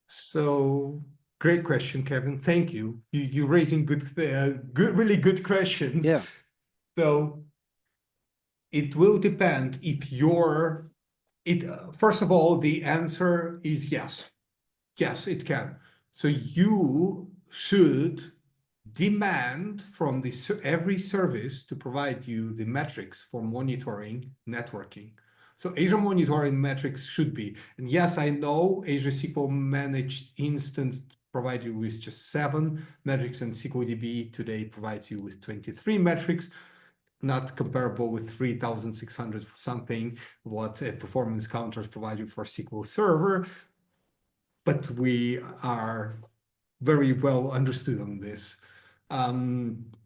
[SPEAKER 2] So great question, Kevin. Thank you. You're raising really good questions.
[SPEAKER 1] Yeah.
[SPEAKER 2] So it will depend if first of all, the answer is yes. Yes, it can. So you should demand from every service to provide you the metrics for monitoring networking. So Azure monitoring metrics should be, and yes, I know Azure SQL managed instance provide you with just 7 metrics, and SQLDB today provides you with 23 metrics, not comparable with 3,600 something what performance counters provide you for SQL Server, but we are very well understood on this.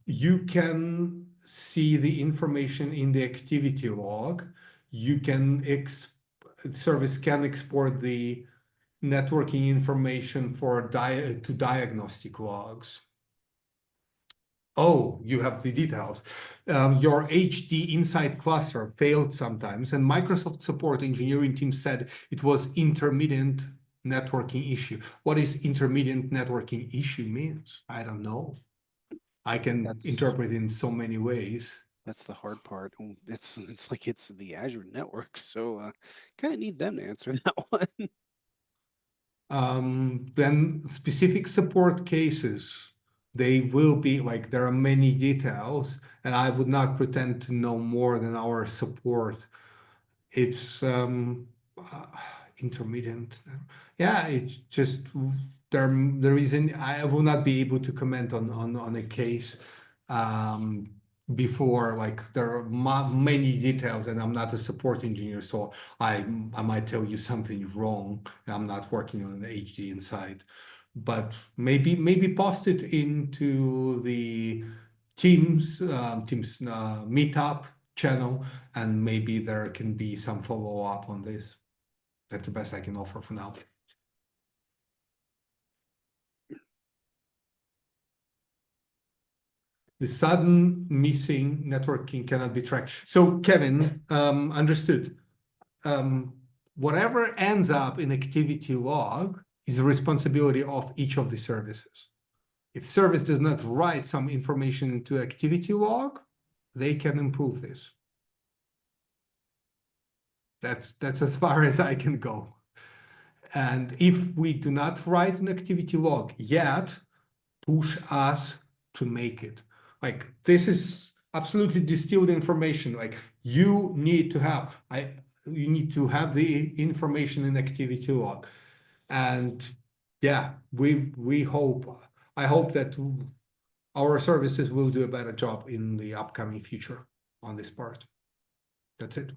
[SPEAKER 2] You can see the information in the activity log. You can service can export the networking information for to diagnostic logs. Oh, you have the details. Your HD Insight cluster failed sometimes, and Microsoft support engineering team said it was intermittent networking issue. What is intermittent networking issue means? I don't know. I can interpret it in so many ways.
[SPEAKER 1] That's the hard part. It's like it's the Azure network, so kind of need them to answer that one.
[SPEAKER 2] Then specific support cases, they will be like, there are many details, and I would not pretend to know more than our support. It's intermittent. Yeah, it's just the reason I will not be able to comment on a case before, like there are many details, and I'm not a support engineer, so I might tell you something wrong, and I'm not working on the HD Insight. But maybe post it into the Teams meetup channel, and maybe there can be some follow-up on this. That's the best I can offer for now. The sudden missing networking cannot be tracked. So Kevin, understood. Whatever ends up in activity log is the responsibility of each of the services. If service does not write some information into activity log, they can improve this. That's as far as I can go. And if we do not write an activity log yet, push us to make it. Like, this is absolutely distilled information. Like, you need to have the information in activity log. And yeah, I hope that our services will do a better job in the upcoming future on this part. That's it.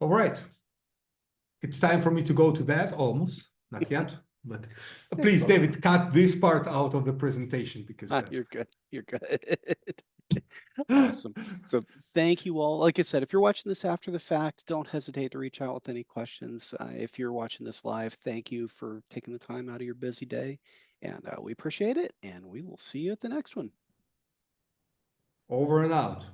[SPEAKER 2] All right. It's time for me to go to bed, almost, not yet, but please, David, cut this part out of the presentation because
[SPEAKER 1] you're good. You're good. Awesome. So thank you all. Like I said, if you're watching this after the fact, don't hesitate to reach out with any questions. If you're watching this live, thank you for taking the time out of your busy day, and we appreciate it, and we will see you at the next one.
[SPEAKER 2] Over and out.